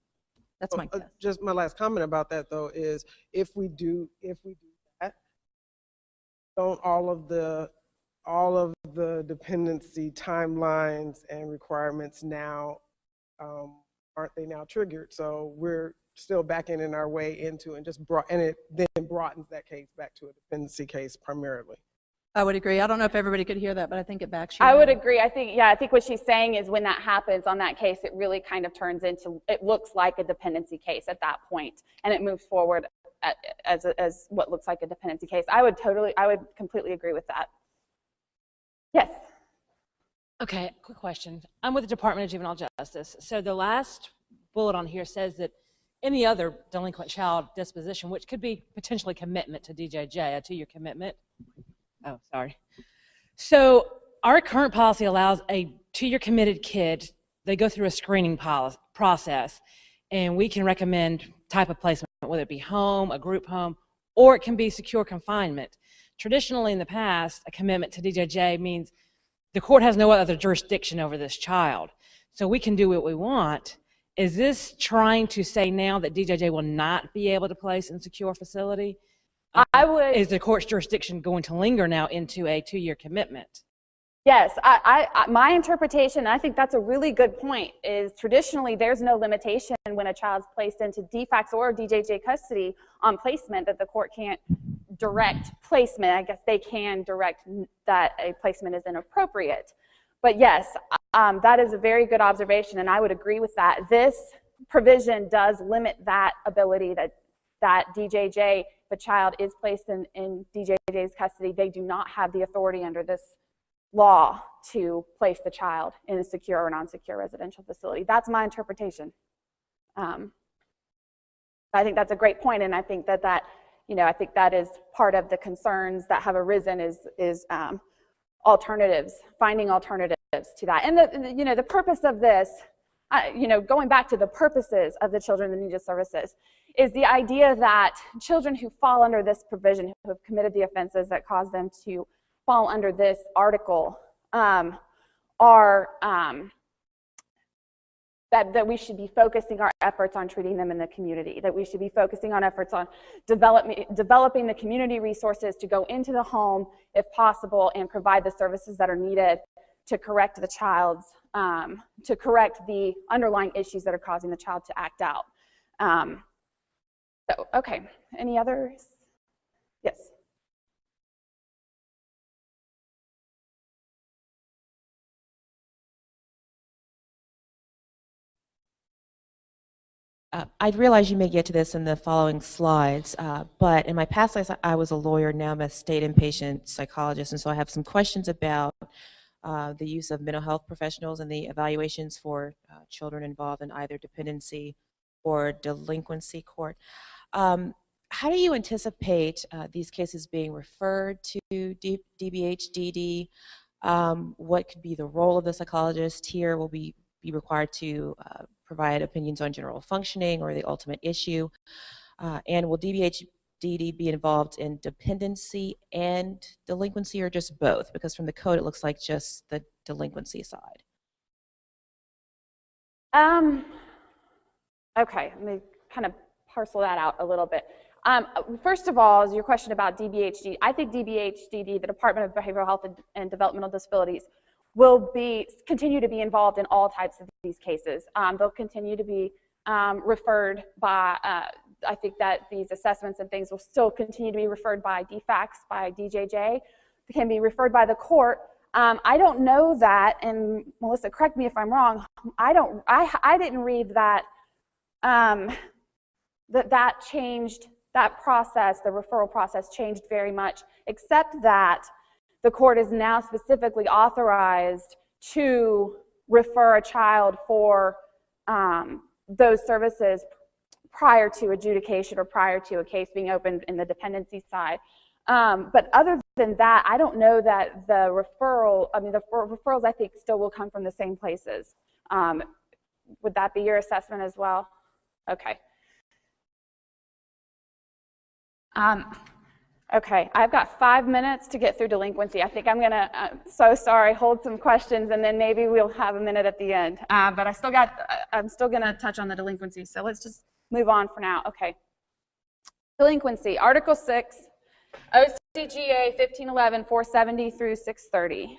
That's my guess. Just my last comment about that, though, is if we do that, don't all of the dependency timelines and requirements now aren't they now triggered? So we're still backing in our way into and it then broadens that case back to a dependency case primarily. I would agree. I don't know if everybody could hear that, but I think it backs you. I would agree. I think what she's saying is when that happens on that case, it really kind of turns into, it looks like a dependency case at that point, and it moves forward as what looks like a dependency case. I would completely agree with that. Yes. Okay, quick question. I'm with the Department of Juvenile Justice. So the last bullet on here says that any other delinquent child disposition, which could be potentially commitment to DJJ, a 2-year commitment. Oh, sorry. So our current policy allows a 2-year committed kid, they go through a screening process, and we can recommend type of placement, whether it be home, a group home, or it can be secure confinement. Traditionally in the past, a commitment to DJJ means the court has no other jurisdiction over this child. So we can do what we want. Is this trying to say now that DJJ will not be able to place in secure facility? Is the court's jurisdiction going to linger now into a 2-year commitment? Yes, my interpretation, I think that's a really good point, is traditionally there's no limitation when a child's placed into DFACS or DJJ custody on placement that the court can't direct placement. I guess they can direct that a placement is inappropriate. But yes, that is a very good observation, and I would agree with that. This provision does limit that ability that DJJ, if a child is placed in DJJ's custody, they do not have the authority under this law to place the child in a secure or non-secure residential facility. That's my interpretation. I think that's a great point, and I think that I think that is part of the concerns that have arisen is alternatives, finding alternatives to that. And the purpose of this, going back to the purposes of the Children in Need of Services, is the idea that children who fall under this provision, who have committed the offenses that cause them to fall under this article, that we should be focusing our efforts on treating them in the community, that we should be focusing on efforts on developing the community resources to go into the home if possible and provide the services that are needed to correct the child's, to correct the underlying issues that are causing the child to act out. So, okay, any others? Yes. I realize you may get to this in the following slides, but in my past life I was a lawyer, now I'm a state inpatient psychologist, and so I have some questions about the use of mental health professionals and the evaluations for children involved in either dependency or delinquency court. How do you anticipate these cases being referred to DBH-DD? What could be the role of the psychologist here? Will be required to provide opinions on general functioning or the ultimate issue? And will DBH-DD be involved in dependency and delinquency, or just both? Because from the code it looks like just the delinquency side. Okay, let me kind of parcel that out a little bit. First of all, is your question about DBH-DD. I think DBH-DD, the Department of Behavioral Health and Developmental Disabilities, will continue to be involved in all types of these cases. They'll continue to be referred by, I think that these assessments and things will still continue to be referred by DFACS, by DJJ. They can be referred by the court. I don't know that, and Melissa, correct me if I'm wrong, I didn't read that that changed, that process, the referral process changed very much, except that the court is now specifically authorized to refer a child for those services prior to adjudication or prior to a case being opened in the dependency side. But other than that, I don't know that the referral, the referrals I think still will come from the same places. Would that be your assessment as well? Okay. Okay, I've got 5 minutes to get through delinquency. I think I'm gonna, so sorry, hold some questions and then maybe we'll have a minute at the end. But I'm still gonna touch on the delinquency, so let's just move on for now. Okay. Delinquency, Article 6, OCGA 1511-470 through 630.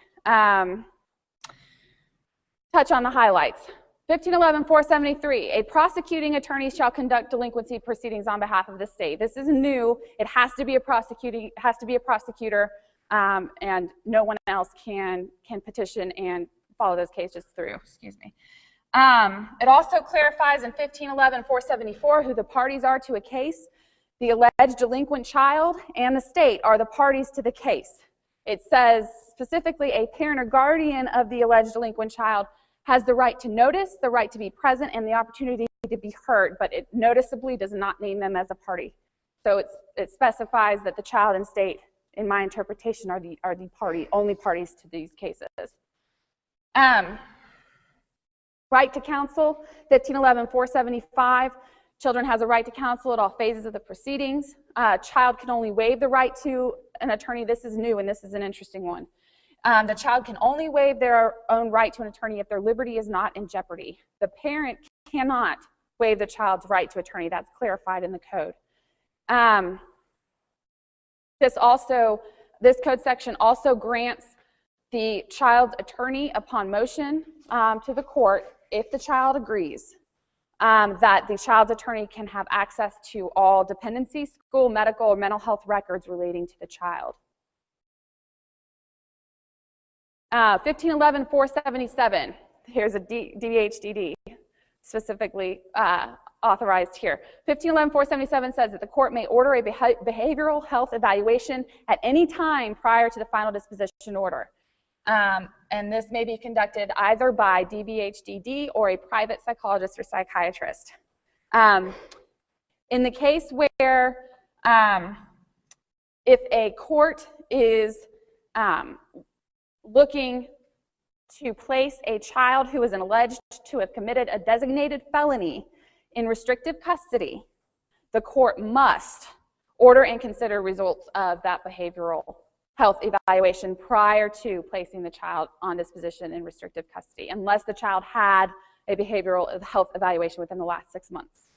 Touch on the highlights. 1511-473, a prosecuting attorney shall conduct delinquency proceedings on behalf of the state. This is new. It has to be a prosecutor, and no one else can petition and follow those cases through. Excuse me. It also clarifies in 1511-474 who the parties are to a case. The alleged delinquent child and the state are the parties to the case. It says specifically a parent or guardian of the alleged delinquent child has the right to notice, the right to be present, and the opportunity to be heard, but it noticeably does not name them as a party. So it specifies that the child and state, in my interpretation, are the only parties to these cases. Right to counsel, 1511-475. Children has a right to counsel at all phases of the proceedings. Child can only waive the right to an attorney. This is new, and this is an interesting one. The child can only waive their own right to an attorney if their liberty is not in jeopardy. The parent cannot waive the child's right to attorney. That's clarified in the code. This code section also grants the child's attorney upon motion to the court, if the child agrees, that the child's attorney can have access to all dependency, school, medical, or mental health records relating to the child. 1511-477, here's a DBH-DD specifically authorized here. 1511-477 says that the court may order a behavioral health evaluation at any time prior to the final disposition order. And this may be conducted either by DBHDD or a private psychologist or psychiatrist. In the case where if a court is looking to place a child who is alleged to have committed a designated felony in restrictive custody, the court must order and consider results of that behavioral health evaluation prior to placing the child on disposition in restrictive custody, unless the child had a behavioral health evaluation within the last 6 months.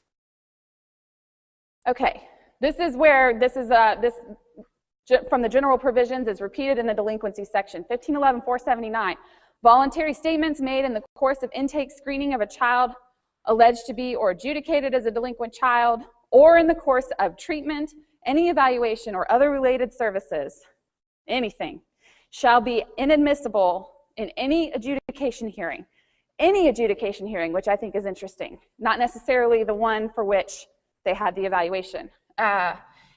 Okay, this is where this from the general provisions is repeated in the delinquency section. 1511-479, voluntary statements made in the course of intake screening of a child alleged to be or adjudicated as a delinquent child, or in the course of treatment, any evaluation or other related services, anything, shall be inadmissible in any adjudication hearing. Any adjudication hearing, which I think is interesting, not necessarily the one for which they had the evaluation,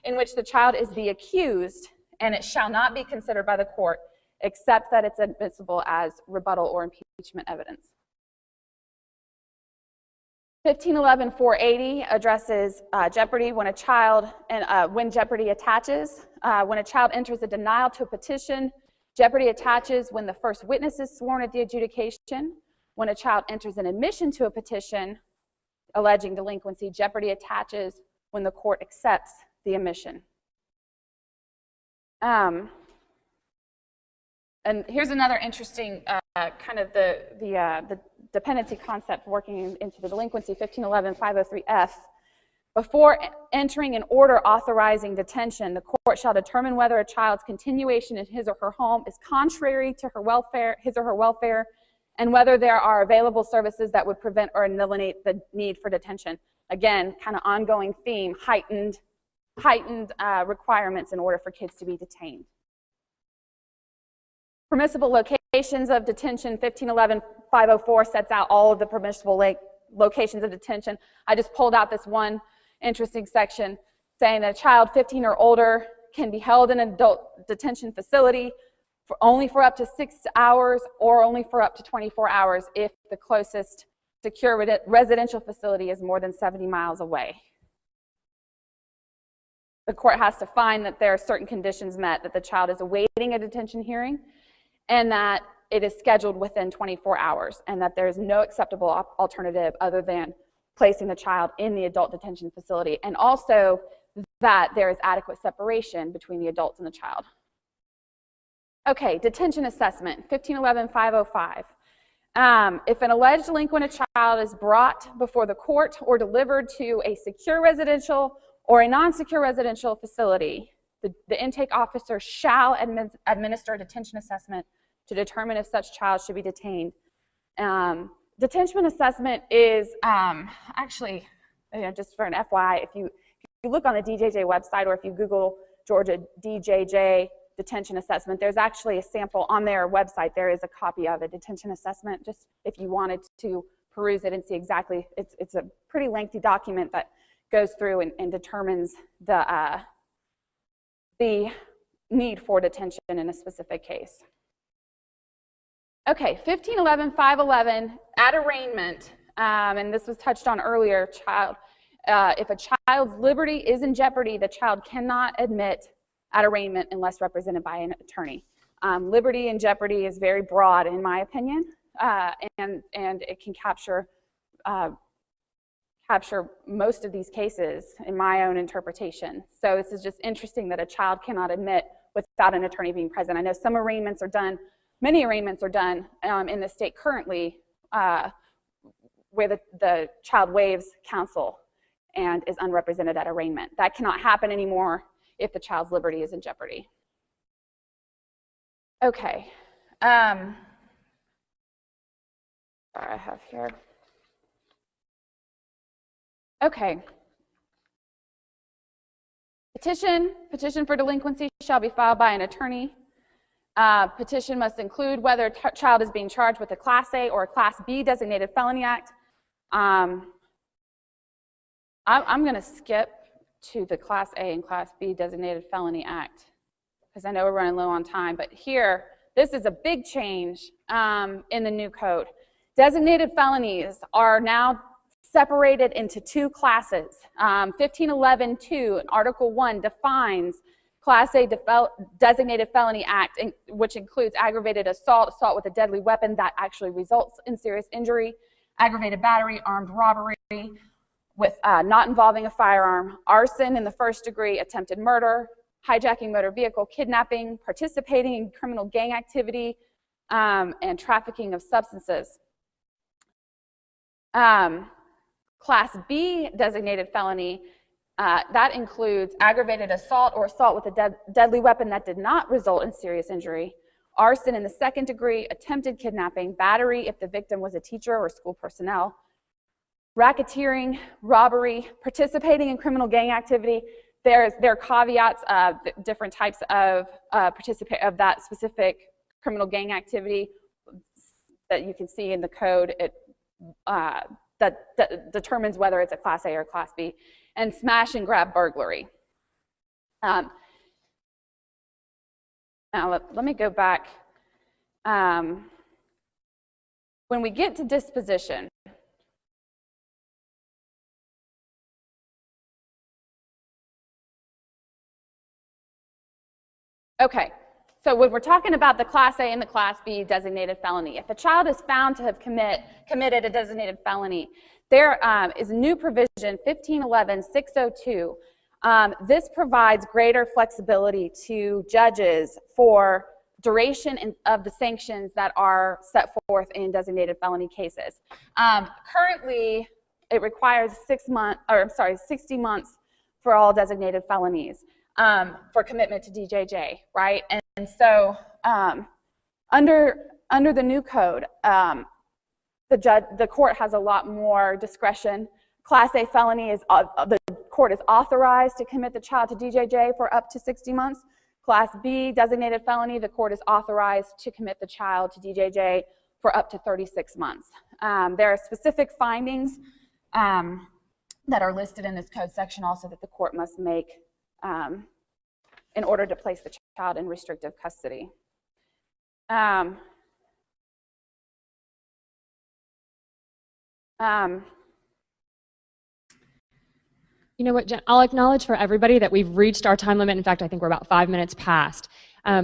in which the child is the accused, and it shall not be considered by the court except that it's admissible as rebuttal or impeachment evidence. 1511-480 addresses jeopardy when a child, when jeopardy attaches. When a child enters a denial to a petition, jeopardy attaches when the first witness is sworn at the adjudication. When a child enters an admission to a petition alleging delinquency, jeopardy attaches when the court accepts the admission. And here's another interesting kind of the dependency concept working into the delinquency, 1511-503F. Before entering an order authorizing detention, the court shall determine whether a child's continuation in his or her home is contrary to her welfare, his or her welfare, and whether there are available services that would prevent or eliminate the need for detention. Again, kind of ongoing theme, heightened requirements in order for kids to be detained. Permissible locations of detention, 1511-504 sets out all of the permissible locations of detention. I just pulled out this one interesting section saying that a child 15 or older can be held in an adult detention facility only for up to 6 hours or only for up to 24 hours if the closest secure residential facility is more than 70 miles away. The court has to find that there are certain conditions met, that the child is awaiting a detention hearing, and that it is scheduled within 24 hours, and that there is no acceptable alternative other than placing the child in the adult detention facility, and also that there is adequate separation between the adults and the child. Okay, detention assessment, 1511-505. If an alleged delinquent child is brought before the court or delivered to a secure residential or a non-secure residential facility, the intake officer shall administer a detention assessment to determine if such child should be detained. Detention assessment is actually, just for an FYI, if you look on the DJJ website or if you Google Georgia DJJ detention assessment, there's actually a sample on their website. There is a copy of a detention assessment, just if you wanted to peruse it and see exactly. It's a pretty lengthy document that goes through and determines the need for detention in a specific case. Okay, 1511-511, at arraignment, and this was touched on earlier, if a child's liberty is in jeopardy, the child cannot admit at arraignment unless represented by an attorney. Liberty in jeopardy is very broad, in my opinion, and it can capture most of these cases in my own interpretation. So this is just interesting that a child cannot admit without an attorney being present. I know some arraignments are done, many arraignments are done in the state currently where the child waives counsel and is unrepresented at arraignment. That cannot happen anymore if the child's liberty is in jeopardy. Okay. Sorry, I have here. Okay. Petition for delinquency shall be filed by an attorney. Petition must include whether a child is being charged with a Class A or a Class B designated felony act. I'm going to skip to the Class A and Class B designated felony act because I know we're running low on time. But here, this is a big change in the new code. Designated felonies are now separated into two classes. 1511-2 in Article 1 defines Class A designated felony act, which includes aggravated assault, assault with a deadly weapon that actually results in serious injury, aggravated battery, armed robbery with not involving a firearm, arson in the first degree, attempted murder, hijacking motor vehicle, kidnapping, participating in criminal gang activity, and trafficking of substances. Class B designated felony, that includes aggravated assault or assault with a deadly weapon that did not result in serious injury, arson in the second degree, attempted kidnapping, battery if the victim was a teacher or school personnel, racketeering, robbery, participating in criminal gang activity. There are caveats of different types of that specific criminal gang activity that you can see in the code. That determines whether it's a Class A or Class B, and smash and grab burglary. Now let me go back. When we get to disposition, okay, so when we're talking about the Class A and the Class B designated felony, if a child is found to have committed a designated felony, there is a new provision, 1511-602. This provides greater flexibility to judges for duration of the sanctions that are set forth in designated felony cases. Currently, it requires 60 months for all designated felonies for commitment to DJJ, right? And so under the new code, the court has a lot more discretion. Class A felony is the court is authorized to commit the child to DJJ for up to 60 months. Class B designated felony, the court is authorized to commit the child to DJJ for up to 36 months. There are specific findings that are listed in this code section also that the court must make in order to place the child in restrictive custody. You know what, Jen, I'll acknowledge for everybody that we've reached our time limit. In fact, I think we're about 5 minutes past.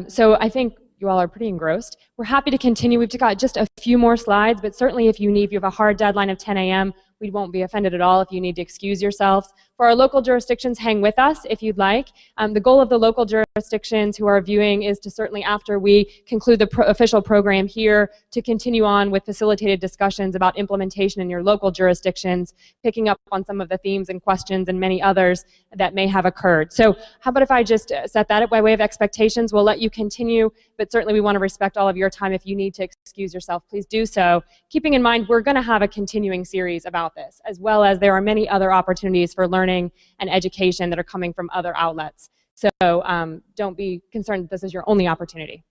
So I think you all are pretty engrossed. We're happy to continue. We've got just a few more slides, but certainly if you have a hard deadline of 10 a.m., we won't be offended at all if you need to excuse yourselves. For our local jurisdictions, hang with us if you'd like. The goal of the local jurisdictions who are viewing is to certainly, after we conclude the official program here, to continue on with facilitated discussions about implementation in your local jurisdictions, picking up on some of the themes and questions and many others that may have occurred. So how about if I just set that up by way of expectations? We'll let you continue, but certainly we want to respect all of your time. If you need to excuse yourself, please do so. Keeping in mind, we're going to have a continuing series about this, as well as there are many other opportunities for learning and education that are coming from other outlets. So don't be concerned that this is your only opportunity.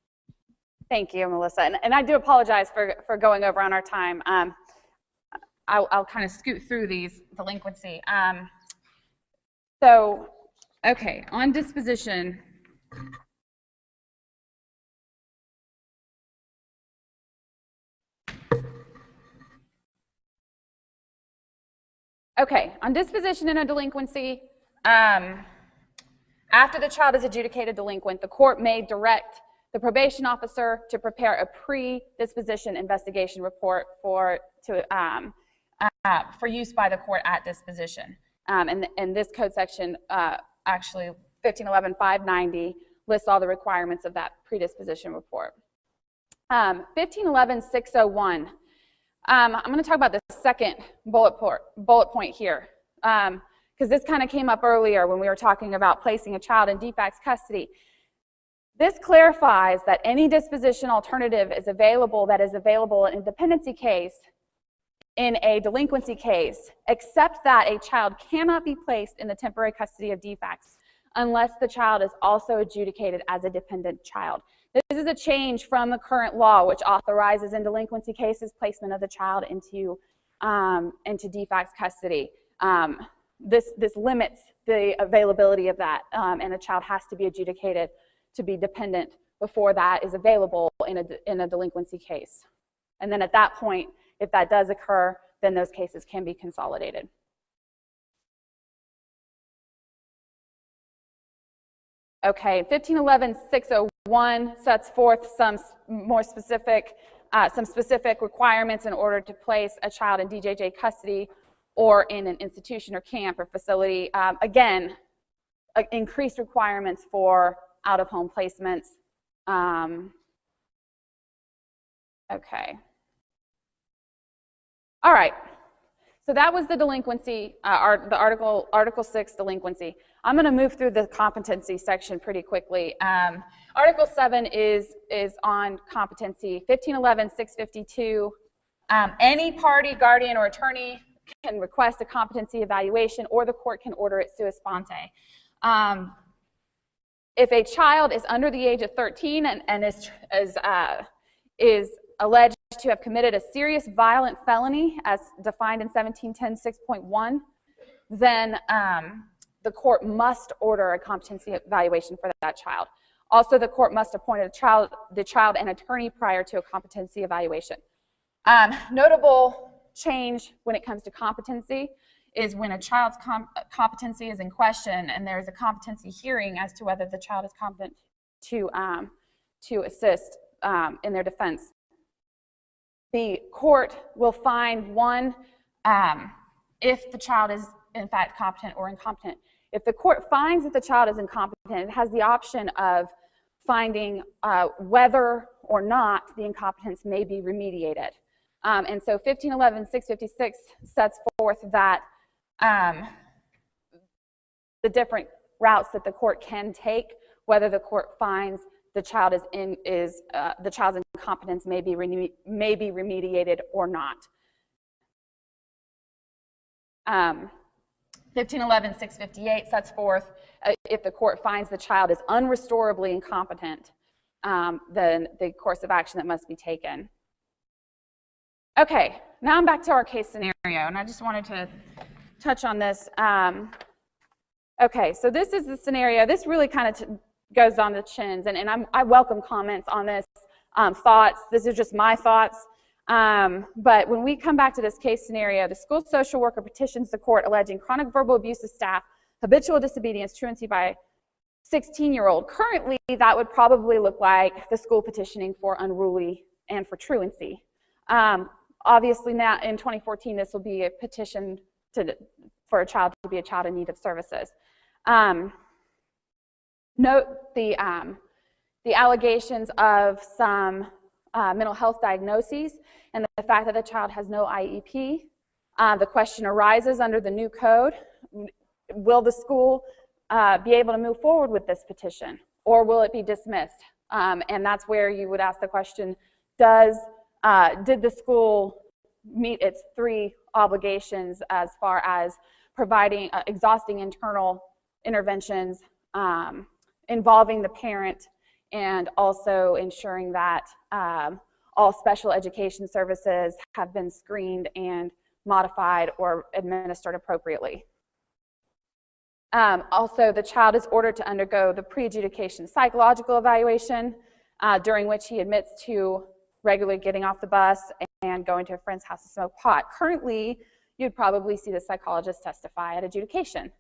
Thank you, Melissa. And I do apologize for going over on our time. I'll kind of scoot through these delinquency. So, okay, on disposition. Okay, on disposition in a delinquency, after the child is adjudicated delinquent, the court may direct the probation officer to prepare a pre-disposition investigation report for use by the court at disposition. And this code section, actually 1511-590, lists all the requirements of that predisposition report. 1511-601. I'm going to talk about the second bullet point here, because this kind of came up earlier when we were talking about placing a child in DFACS custody. This clarifies that any disposition alternative is available that is available in a dependency case, in a delinquency case, except that a child cannot be placed in the temporary custody of DFACS unless the child is also adjudicated as a dependent child. This is a change from the current law, which authorizes in delinquency cases placement of the child into DFACS custody. This limits the availability of that, and a child has to be adjudicated to be dependent before that is available in a delinquency case. And then at that point, if that does occur, then those cases can be consolidated. Okay, 1511-601 sets forth some specific requirements in order to place a child in DJJ custody or in an institution or camp or facility. Again, increased requirements for out-of-home placements. Okay. All right. So that was the delinquency, the Article 6 delinquency. I'm going to move through the competency section pretty quickly. Article 7 is on competency. 1511-652. Any party, guardian, or attorney can request a competency evaluation, or the court can order it sua sponte. If a child is under the age of 13 and is alleged to have committed a serious violent felony as defined in 1710-6.1, then the court must order a competency evaluation for that child. Also, the court must appoint the child an attorney prior to a competency evaluation. Notable change when it comes to competency is when a child's competency is in question and there is a competency hearing as to whether the child is competent to assist in their defense. The court will find one if the child is in fact competent or incompetent. If the court finds that the child is incompetent, it has the option of finding whether or not the incompetence may be remediated. And so 1511-656 sets forth that the different routes that the court can take, whether the court finds the child the child's incompetence may be remediated or not. 1511-658 sets forth if the court finds the child is unrestorably incompetent, then the course of action that must be taken. Okay, now I'm back to our case scenario, and I just wanted to touch on this. Okay, so this is the scenario. This really kind of goes on the chins, and I welcome comments on this, thoughts. This is just my thoughts. But when we come back to this case scenario, the school social worker petitions the court alleging chronic verbal abuse of staff, habitual disobedience, truancy by 16-year-old. Currently, that would probably look like the school petitioning for unruly and for truancy. Obviously, now in 2014, this will be a petition for a child to be a child in need of services. Note the allegations of some mental health diagnoses and the fact that the child has no IEP. The question arises under the new code, will the school be able to move forward with this petition, or will it be dismissed? And that's where you would ask the question, did the school meet its 3 obligations as far as providing exhausting internal interventions, involving the parent, and also ensuring that all special education services have been screened and modified or administered appropriately. Also, the child is ordered to undergo the pre-adjudication psychological evaluation, during which he admits to regularly getting off the bus and going to a friend's house to smoke pot. Currently, you'd probably see the psychologist testify at adjudication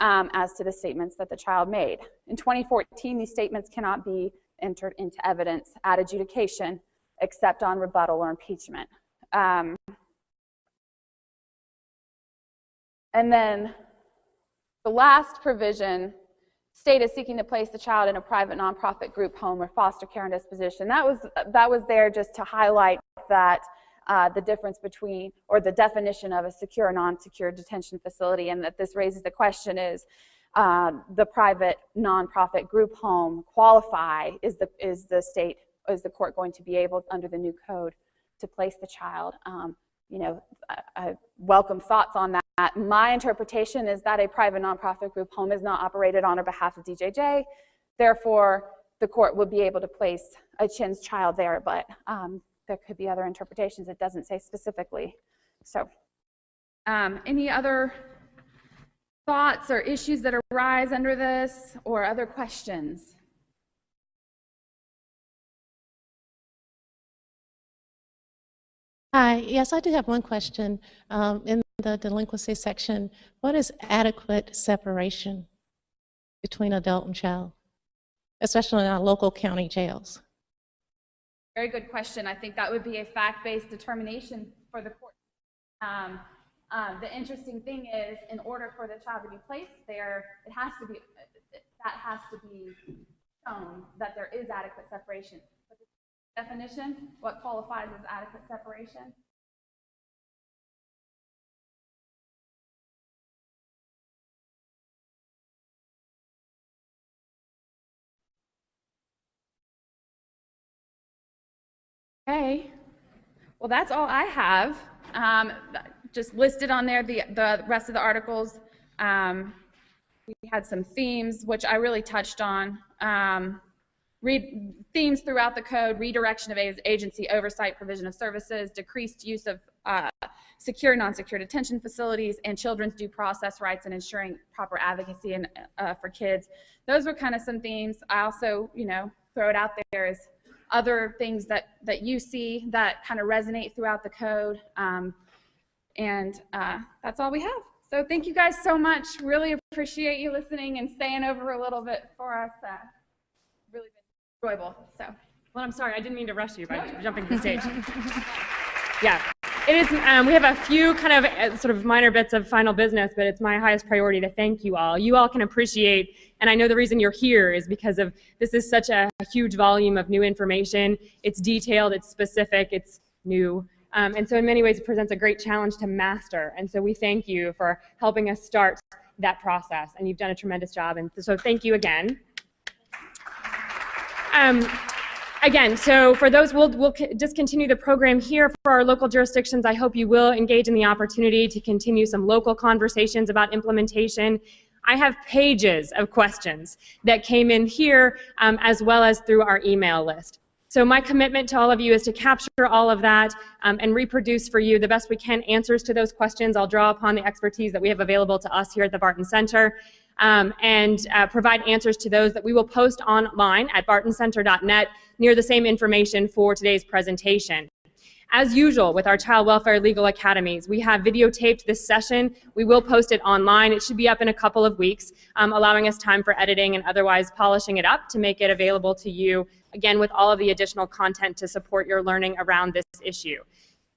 as to the statements that the child made. In 2014, these statements cannot be entered into evidence at adjudication except on rebuttal or impeachment. And then the last provision, state is seeking to place the child in a private nonprofit group home or foster care and disposition. That was there just to highlight that the difference between, or the definition of a secure or non-secure detention facility, and that this raises the question is, the private nonprofit group home qualify? Is the court going to be able, under the new code, to place the child? I welcome thoughts on that. My interpretation is that a private nonprofit group home is not operated on behalf of DJJ. Therefore, the court would be able to place a CHIN's child there, but there could be other interpretations. It doesn't say specifically. So, any other thoughts or issues that arise under this, or other questions? Hi, yes, I do have one question. In the delinquency section, what is adequate separation between adult and child, especially in our local county jails? Very good question. I think that would be a fact-based determination for the court. The interesting thing is, in order for the child to be placed there, that has to be shown that there is adequate separation. But the definition, what qualifies as adequate separation? Okay, well, that's all I have. Just listed on there the rest of the articles. We had some themes, which I really touched on. Themes throughout the code: redirection of agency oversight, provision of services, decreased use of secure, non-secure detention facilities, and children's due process rights and ensuring proper advocacy for kids. Those were kind of some themes. I also, throw it out there as other things that you see that kind of resonate throughout the code. That's all we have. So thank you guys so much. Really appreciate you listening and staying over a little bit for us. Really been enjoyable. So. Well, I'm sorry, I didn't mean to rush you by jumping to the stage. Yeah, it is. We have a few kind of sort of minor bits of final business, but it's my highest priority to thank you all. You all can appreciate, and I know the reason you're here is because of this is such a huge volume of new information. It's detailed, it's specific, it's new. And so in many ways it presents a great challenge to master. And so we thank you for helping us start that process. And you've done a tremendous job. And so thank you again. Again, so for those, we'll discontinue the program here for our local jurisdictions. I hope you will engage in the opportunity to continue some local conversations about implementation. I have pages of questions that came in here as well as through our email list. So my commitment to all of you is to capture all of that and reproduce for you the best we can answers to those questions. I'll draw upon the expertise that we have available to us here at the Barton Center and provide answers to those that we will post online at bartoncenter.net near the same information for today's presentation. As usual with our Child Welfare Legal Academies, we have videotaped this session. We will post it online. It should be up in a couple of weeks, allowing us time for editing and otherwise polishing it up to make it available to you, again, with all of the additional content to support your learning around this issue.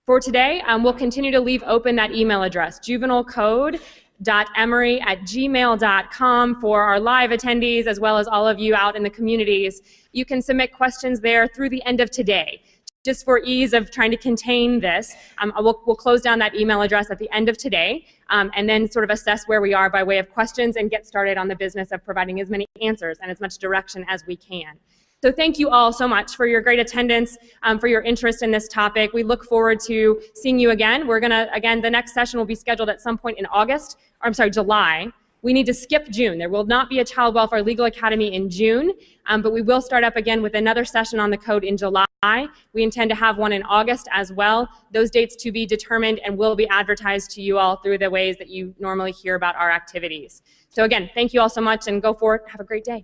For today, we'll continue to leave open that email address, juvenilecode.emory@gmail.com, for our live attendees as well as all of you out in the communities. You can submit questions there through the end of today. Just for ease of trying to contain this, we'll close down that email address at the end of today and then sort of assess where we are by way of questions and get started on the business of providing as many answers and as much direction as we can. So thank you all so much for your great attendance, for your interest in this topic. We look forward to seeing you again. We're gonna, again, the next session will be scheduled at some point in July. We need to skip June. There will not be a Child Welfare Legal Academy in June, but we will start up again with another session on the code in July. We intend to have one in August as well. Those dates to be determined and will be advertised to you all through the ways that you normally hear about our activities. So again, thank you all so much and go forward. Have a great day.